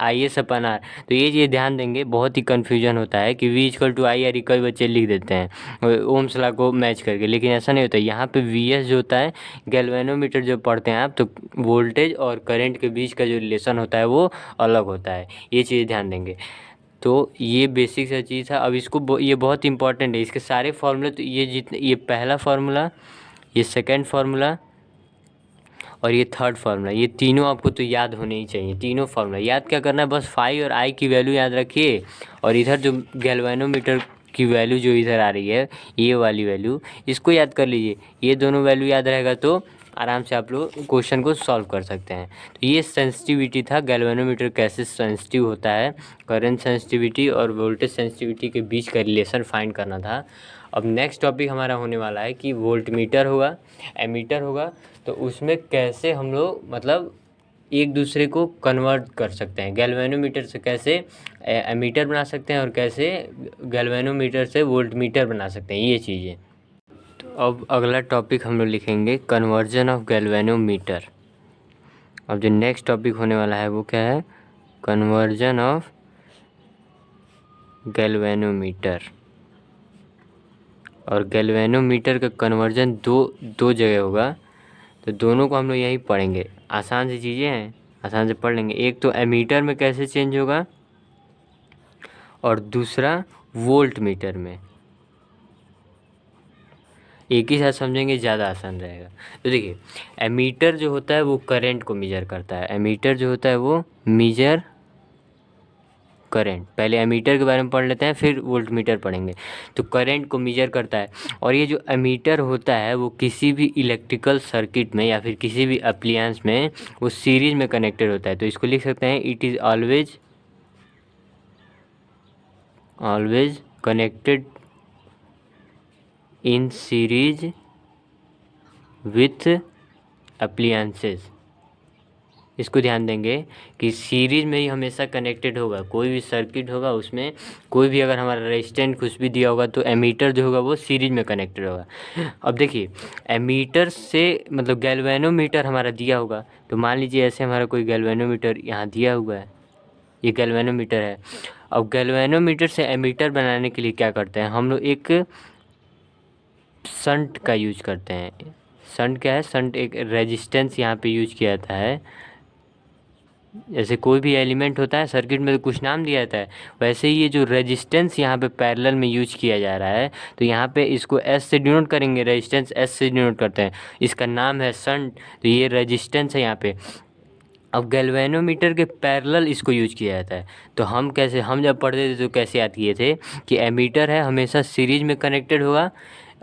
IS/R। तो ये चीज़ ध्यान देंगे, बहुत ही कन्फ्यूजन होता है कि V = IR कई बच्चे लिख देते हैं ओम्स लॉ को मैच करके, लेकिन ऐसा नहीं होता। यहाँ पे VS जो होता है, गैल्वेनोमीटर जो पढ़ते हैं आप, तो वोल्टेज और करेंट के बीच का जो रिलेशन होता है वो अलग होता है, ये चीज़ ध्यान देंगे। तो ये बेसिक सा चीज़ था। अब इसको ये बहुत इंपॉर्टेंट है, इसके सारे फार्मूले, तो ये जितने, ये पहला फार्मूला, ये सेकंड फार्मूला और ये थर्ड फार्मूला, ये तीनों आपको तो याद होने ही चाहिए। तीनों फार्मूला याद क्या करना है, बस फाई और आई की वैल्यू याद रखिए, और इधर जो गैल्वेनोमीटर की वैल्यू जो इधर आ रही है, ये वाली वैल्यू, इसको याद कर लीजिए। ये दोनों वैल्यू याद रहेगा तो आराम से आप लोग क्वेश्चन को सॉल्व कर सकते हैं। तो ये सेंसिटिविटी था, गैल्वेनोमीटर कैसे सेंसिटिव होता है, करंट सेंसिटिविटी और वोल्टेज सेंसिटिविटी के बीच का रिलेशन फाइंड करना था। अब नेक्स्ट टॉपिक हमारा होने वाला है कि वोल्टमीटर होगा, एमीटर होगा, तो उसमें कैसे हम लोग मतलब एक दूसरे को कन्वर्ट कर सकते हैं, गैल्वेनोमीटर से कैसे एमीटर बना सकते हैं और कैसे गैल्वेनोमीटर से वोल्टमीटर बना सकते हैं, ये चीज़ें। तो अब अगला टॉपिक हम लोग लिखेंगे कन्वर्जन ऑफ गैल्वेनोमीटर। अब जो नेक्स्ट टॉपिक होने वाला है वो क्या है, कन्वर्जन ऑफ गैल्वेनोमीटर। और गैल्वेनोमीटर का कन्वर्जन दो जगह होगा, तो दोनों को हम लोग यहीं पढ़ेंगे। आसान सी चीज़ें हैं, आसान से पढ़ लेंगे। एक तो एमीटर में कैसे चेंज होगा और दूसरा वोल्ट मीटर में। एक ही साथ समझेंगे, ज़्यादा आसान रहेगा। तो देखिए, एमीटर जो होता है वो करंट को मेजर करता है, एमीटर जो होता है वो मेजर करंट। पहले एमीटर के बारे में पढ़ लेते हैं, फिर वोल्ट मीटर पढ़ेंगे। तो करंट को मेजर करता है, और ये जो एमीटर होता है वो किसी भी इलेक्ट्रिकल सर्किट में या फिर किसी भी अप्लायंस में वो सीरीज में कनेक्टेड होता है। तो इसको लिख सकते हैं, it is always connected in series with appliances. इसको ध्यान देंगे कि सीरीज में ही हमेशा कनेक्टेड होगा, कोई भी सर्किट होगा उसमें कोई भी अगर हमारा रेजिस्टेंस कुछ भी दिया होगा तो एमीटर जो होगा वो सीरीज में कनेक्टेड होगा। अब देखिए, एमीटर से मतलब गैल्वेनोमीटर हमारा दिया होगा, तो मान लीजिए ऐसे हमारा कोई गैल्वेनोमीटर यहाँ दिया हुआ है, ये गैल्वेनोमीटर है। अब गैल्वेनोमीटर से एमीटर बनाने के लिए क्या करते हैं हम लोग, एक शंट का यूज करते हैं। शंट क्या है, शंट एक रेजिस्टेंस यहाँ पे यूज किया जाता है। जैसे कोई भी एलिमेंट होता है सर्किट में तो कुछ नाम दिया जाता है, वैसे ही ये जो रेजिस्टेंस यहाँ पे पैरेलल में यूज किया जा रहा है, तो यहाँ पे इसको एस से डिनोट करेंगे, रेजिस्टेंस एस से डिनोट करते हैं, इसका नाम है शंट, तो ये रेजिस्टेंस है यहाँ पे। अब गैल्वेनोमीटर के पैरेलल इसको यूज किया जाता है। तो हम कैसे, हम जब पढ़ते थे तो कैसे याद किए थे कि एमीटर है हमेशा सीरीज में कनेक्टेड होगा,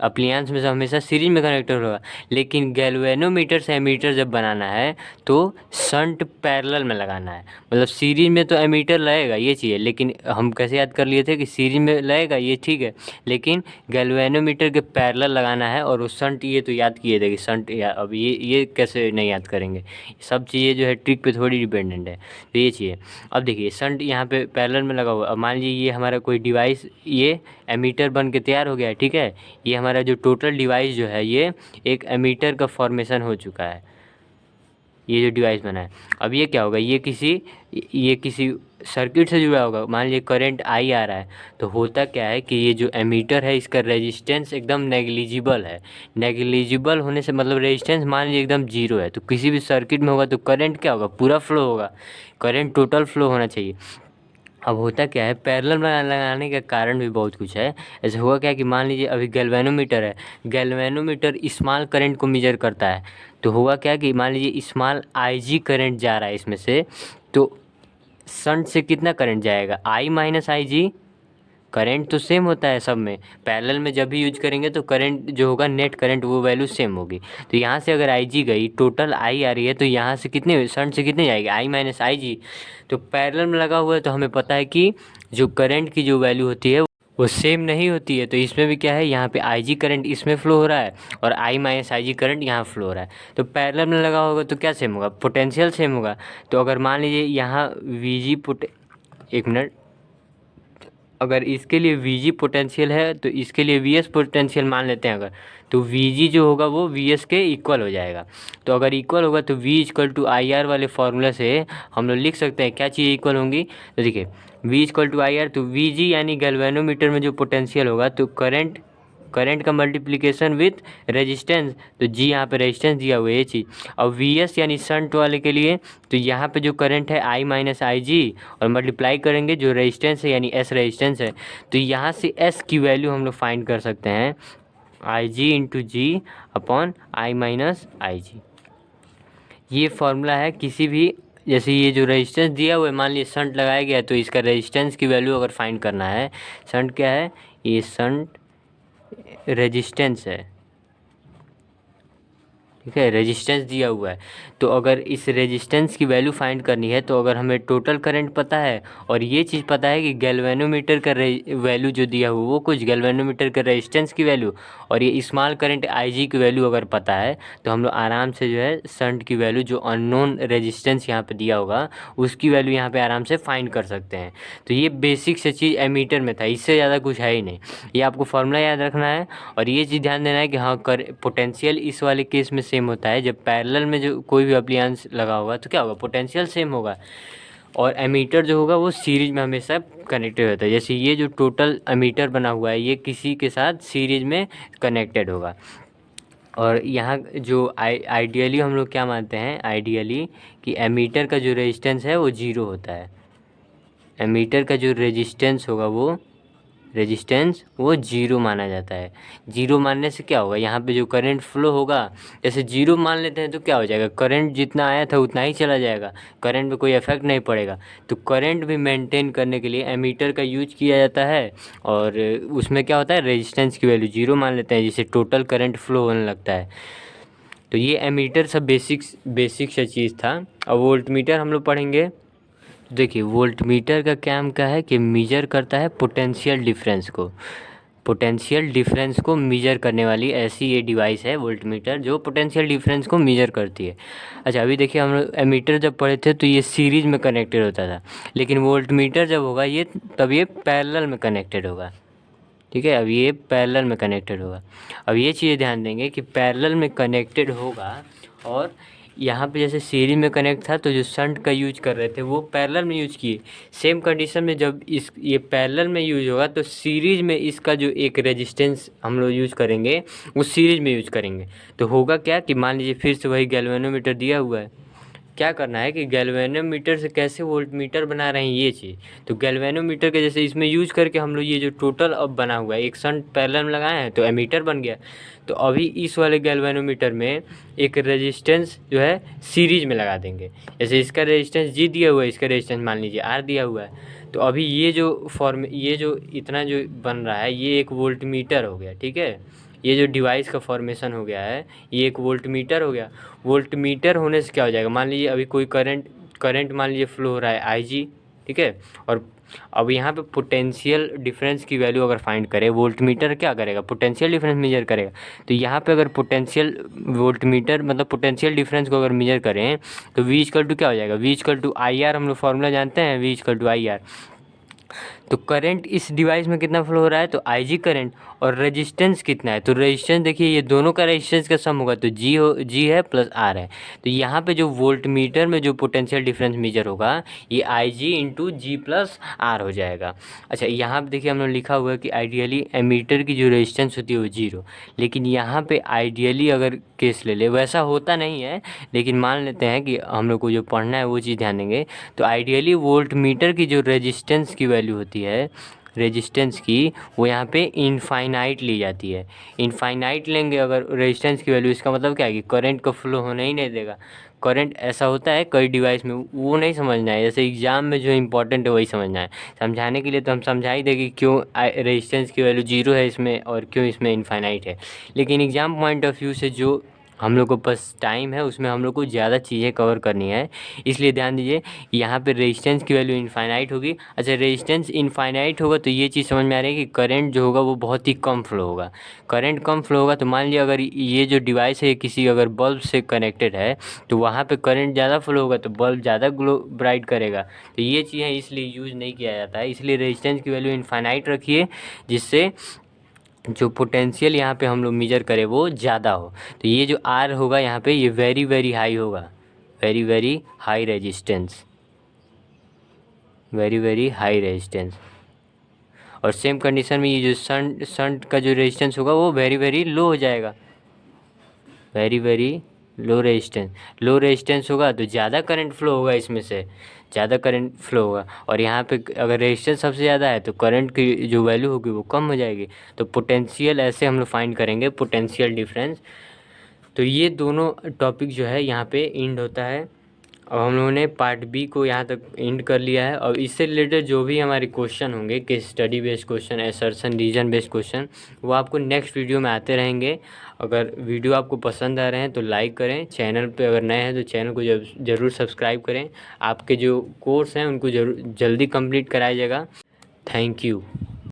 अप्लायंस में से हमेशा सीरीज में कनेक्टेड होगा, लेकिन गैल्वेनोमीटर से एमीटर जब बनाना है तो शंट पैरेलल में लगाना है। मतलब सीरीज में तो एमीटर लगेगा, ये चीज़ है, लेकिन हम कैसे याद कर लिए थे कि सीरीज में लगेगा, ये ठीक है, लेकिन गैल्वेनोमीटर के पैरेलल लगाना है। और वो शंट, ये तो याद किए थे कि शंट, अब ये कैसे नहीं याद करेंगे, सब चीज़ें जो है ट्रिक पे थोड़ी डिपेंडेंट है, तो ये चीज़ है। अब देखिए, शंट यहाँ पे पैरेलल में लगा हुआ। अब मान लीजिए ये हमारा कोई डिवाइस, ये एमीटर बन के तैयार हो गया है, ठीक है, ये हमारा जो टोटल डिवाइस जो है ये एक एमीटर का फॉर्मेशन हो चुका है। ये जो डिवाइस बना है। अब ये क्या होगा, ये किसी सर्किट से जुड़ा होगा। मान लीजिए करंट आई आ रहा है, तो होता क्या है कि ये जो एमीटर है इसका रेजिस्टेंस एकदम नेग्लिजिबल है। नेग्लिजिबल होने से मतलब रेजिस्टेंस मान लीजिए एकदम जीरो है, तो किसी भी सर्किट में होगा तो करंट क्या होगा, पूरा फ्लो होगा, करंट टोटल फ्लो होना चाहिए। अब होता क्या है, पैरेलल में लगाने का कारण भी बहुत कुछ है। ऐसे हुआ क्या कि मान लीजिए अभी गैल्वेनोमीटर है, गैल्वेनोमीटर स्मॉल करंट को मेजर करता है। तो हुआ क्या कि मान लीजिए स्मॉल IG करंट जा रहा है इसमें से, तो शंट से कितना करंट जाएगा, I माइनस IG। करंट तो सेम होता है सब में, पैरेलल में जब भी यूज करेंगे तो करंट जो होगा नेट करंट वो वैल्यू सेम होगी। तो यहाँ से अगर IG गई, टोटल I आ रही है, तो यहाँ से कितने शंट से कितने जाएगी, I माइनस IG। तो पैरेलल में लगा हुआ है, तो हमें पता है कि जो करंट की जो वैल्यू होती है वो सेम नहीं होती है। तो इसमें भी क्या है, यहाँ पे IG करंट इसमें फ्लो हो रहा है और I माइनस IG करंट यहाँ फ्लो हो रहा है। तो पैरेलल में लगा होगा तो क्या सेम होगा, पोटेंशियल सेम होगा। तो अगर मान लीजिए यहाँ एक मिनट, अगर इसके लिए VG पोटेंशियल है तो इसके लिए VS पोटेंशियल मान लेते हैं अगर, तो VG जो होगा वो VS के इक्वल हो जाएगा। तो अगर इक्वल होगा तो V इक्वल टू IR वाले फार्मूला से हम लोग लिख सकते हैं क्या चीज़ इक्वल होंगी। तो देखिए V इक्वल टू IR, तो VG यानी गैल्वेनोमीटर में जो पोटेंशियल होगा, तो करंट का मल्टीप्लिकेशन विथ रेजिस्टेंस, तो जी यहाँ पे रेजिस्टेंस दिया हुआ है ये चीज़। और VS यानी शंट वाले के लिए, तो यहाँ पे जो करंट है I माइनस IG और मल्टीप्लाई करेंगे जो रेजिस्टेंस है यानी S रेजिस्टेंस है, तो यहाँ से S की वैल्यू हम लोग फाइंड कर सकते हैं IG into G upon I minus IG। ये फार्मूला है किसी भी, जैसे ये जो रेजिस्टेंस दिया हुआ है, मान लीजिए शंट लगाया गया तो इसका रेजिस्टेंस की वैल्यू अगर फाइंड करना है, शंट क्या है, ये शंट रेजिस्टेंस है, ठीक है, रेजिस्टेंस दिया हुआ है। तो अगर इस रेजिस्टेंस की वैल्यू फाइंड करनी है, तो अगर हमें टोटल करंट पता है और ये चीज़ पता है कि गैल्वेनोमीटर का वैल्यू जो दिया हुआ वो कुछ गैल्वेनोमीटर का रेजिस्टेंस की वैल्यू और ये स्मॉल करंट IG की वैल्यू अगर पता है, तो हम लोग आराम से जो है शंट की वैल्यू जो अननोन रेजिस्टेंस यहाँ पे दिया होगा उसकी वैल्यू यहाँ पे आराम से फाइंड कर सकते हैं। तो ये बेसिक से चीज़ एमीटर में था, इससे ज़्यादा कुछ है ही नहीं। ये आपको फार्मूला याद रखना है और ये चीज़ ध्यान देना है कि हाँ पोटेंशियल इस वाले केस में सेम होता है। जब पैरेलल में जो कोई भी अप्लायंस लगा होगा तो क्या होगा, पोटेंशियल सेम होगा। और एमीटर जो होगा वो सीरीज में हमेशा कनेक्टेड होता है। जैसे ये जो टोटल एमीटर बना हुआ है ये किसी के साथ सीरीज में कनेक्टेड होगा। और यहाँ जो आइडियली हम लोग क्या मानते हैं, आइडियली कि एमीटर का जो रेजिस्टेंस है वो जीरो होता है। एमीटर का जो रेजिस्टेंस होगा वो जीरो माना जाता है। जीरो मानने से क्या होगा, यहाँ पे जो करंट फ्लो होगा, जैसे जीरो मान लेते हैं तो क्या हो जाएगा, करंट जितना आया था उतना ही चला जाएगा, करंट पे कोई इफेक्ट नहीं पड़ेगा। तो करंट भी मेंटेन करने के लिए एमीटर का यूज किया जाता है और उसमें क्या होता है, रेजिस्टेंस की वैल्यू जीरो मान लेते हैं, जिससे टोटल करंट फ्लो होने लगता है। तो ये एमीटर सब बेसिक सा चीज़ था। अब वोल्टमीटर हम लोग पढ़ेंगे। देखिए वोल्टमीटर का काम क्या है कि मेजर करता है पोटेंशियल डिफरेंस को मेजर करने वाली ऐसी ये डिवाइस है वोल्टमीटर, जो पोटेंशियल डिफरेंस को मेजर करती है। अच्छा अभी देखिए हम लोग एमीटर जब पढ़े थे तो ये सीरीज में कनेक्टेड होता था, लेकिन वोल्टमीटर जब होगा तब ये पैरेलल में कनेक्टेड होगा, ठीक है। अब ये पैरेलल में कनेक्टेड होगा। अब ये चीज़ें ध्यान देंगे कि पैरेलल में कनेक्टेड होगा और यहाँ पे जैसे सीरीज में कनेक्ट था तो जो शंट का यूज कर रहे थे वो पैरेलल में यूज किए। सेम कंडीशन में जब ये पैरेलल में यूज होगा तो सीरीज में इसका जो एक रेजिस्टेंस हम लोग यूज करेंगे वो सीरीज में यूज करेंगे। तो होगा क्या कि मान लीजिए फिर से वही गैल्वेनोमीटर दिया हुआ है, क्या करना है कि गैल्वेनोमीटर से कैसे वोल्टमीटर बना रहे हैं ये चीज़। तो गैल्वेनोमीटर के जैसे इसमें यूज करके हम लोग ये जो टोटल अब बना हुआ है, एक शंट पैरेलल में लगाए हैं तो एमीटर बन गया। तो अभी इस वाले गैल्वेनोमीटर में एक रेजिस्टेंस जो है सीरीज में लगा देंगे। जैसे इसका रेजिस्टेंस जी दिया हुआ है, इसका रेजिस्टेंस मान लीजिए आर दिया हुआ है। तो अभी ये जो इतना जो बन रहा है ये एक वोल्टमीटर हो गया, ठीक है। ये जो डिवाइस का फॉर्मेशन हो गया है ये एक वोल्टमीटर हो गया। वोल्टमीटर होने से क्या हो जाएगा, मान लीजिए अभी कोई करंट मान लीजिए फ्लो हो रहा है IG, ठीक है। और अब यहाँ पे पोटेंशियल डिफरेंस की वैल्यू अगर फाइंड करें, वोल्टमीटर क्या करेगा, पोटेंशियल डिफरेंस मेजर करेगा। तो यहाँ पे अगर पोटेंशियल वोल्टमीटर मतलब पोटेंशियल डिफरेंस को अगर मेजर करें तो V इक्वल टू क्या हो जाएगा, V इक्वल टू IR, हम लोग फार्मूला जानते हैं V इक्वल टू IR। तो करंट इस डिवाइस में कितना फ्लो हो रहा है, तो IG करंट, और रेजिस्टेंस कितना है, तो रेजिस्टेंस देखिए ये दोनों का रेजिस्टेंस का सम होगा, तो जी है प्लस R है। तो यहाँ पे जो वोल्ट मीटर में जो पोटेंशियल डिफरेंस मेजर होगा ये IG इंटू जी प्लस R हो जाएगा। अच्छा, यहाँ पे देखिए हम लोग लिखा हुआ है कि आइडियली एमीटर की जो रेजिस्टेंस होती है वो 0, लेकिन यहाँ पे आइडियली अगर केस ले ले, वैसा होता नहीं है, लेकिन मान लेते हैं कि हम लोग को जो पढ़ना है वो चीज़ ध्यान देंगे। तो आइडियली वोल्ट मीटर की जो रेजिस्टेंस की वैल्यू होती है, रेजिस्टेंस की, वो यहाँ पे इनफाइनाइट ली जाती है। इनफाइनाइट लेंगे अगर रेजिस्टेंस की वैल्यू, इसका मतलब क्या है कि करंट का फ्लो होने ही नहीं देगा। करंट ऐसा होता है कई डिवाइस में, वो नहीं समझना है, जैसे एग्ज़ाम में जो इम्पोर्टेंट है वही समझना है। समझाने के लिए तो हम समझा ही देंगे क्यों रेजिस्टेंस की वैल्यू 0 है इसमें और क्यों इसमें इनफाइनाइट है, लेकिन एग्ज़ाम पॉइंट ऑफ व्यू से जो हम लोग को बस टाइम है उसमें हम लोग को ज़्यादा चीज़ें कवर करनी है, इसलिए ध्यान दीजिए यहाँ पे रेजिस्टेंस की वैल्यू इनफाइनाइट होगी। अच्छा, रेजिस्टेंस इनफाइनाइट होगा तो ये चीज़ समझ में आ रही है कि करंट जो होगा वो बहुत ही कम फ्लो होगा। करंट कम फ्लो होगा तो मान लिया अगर ये जो डिवाइस है किसी अगर बल्ब से कनेक्टेड है तो वहाँ पे करंट ज़्यादा फ्लो होगा तो बल्ब ज़्यादा ग्लो ब्राइट करेगा। तो ये चीज़ें इसलिए यूज़ नहीं किया जाता है, इसलिए रेजिस्टेंस की वैल्यू इनफाइनाइट रखिए, जिससे जो पोटेंशियल यहाँ पे हम लोग मेजर करें वो ज़्यादा हो। तो ये जो R होगा यहाँ पे ये वेरी वेरी हाई होगा, very very high resistance, very very high resistance. और सेम कंडीशन में ये जो शंट का जो रेजिस्टेंस होगा वो वेरी वेरी लो हो जाएगा, वेरी वेरी लो रेजिस्टेंस होगा तो ज़्यादा करंट फ्लो होगा, इसमें से ज़्यादा करंट फ्लो होगा। और यहाँ पे अगर रेजिस्टेंस सबसे ज़्यादा है तो करंट की जो वैल्यू होगी वो कम हो जाएगी। तो पोटेंशियल ऐसे हम लोग फाइंड करेंगे, पोटेंशियल डिफरेंस। तो ये दोनों टॉपिक जो है यहाँ पे एंड होता है। अब हम लोगों ने पार्ट बी को यहाँ तक एंड कर लिया है। और इससे रिलेटेड जो भी हमारे क्वेश्चन होंगे, कि study based question, assertion, reason based question, वो आपको नेक्स्ट वीडियो में आते रहेंगे। अगर वीडियो आपको पसंद आ रहे हैं तो लाइक करें, चैनल पे अगर नए हैं तो चैनल को ज़रूर सब्सक्राइब करें। आपके जो कोर्स हैं उनको जल्दी कंप्लीट कराया जाएगा। Thank you.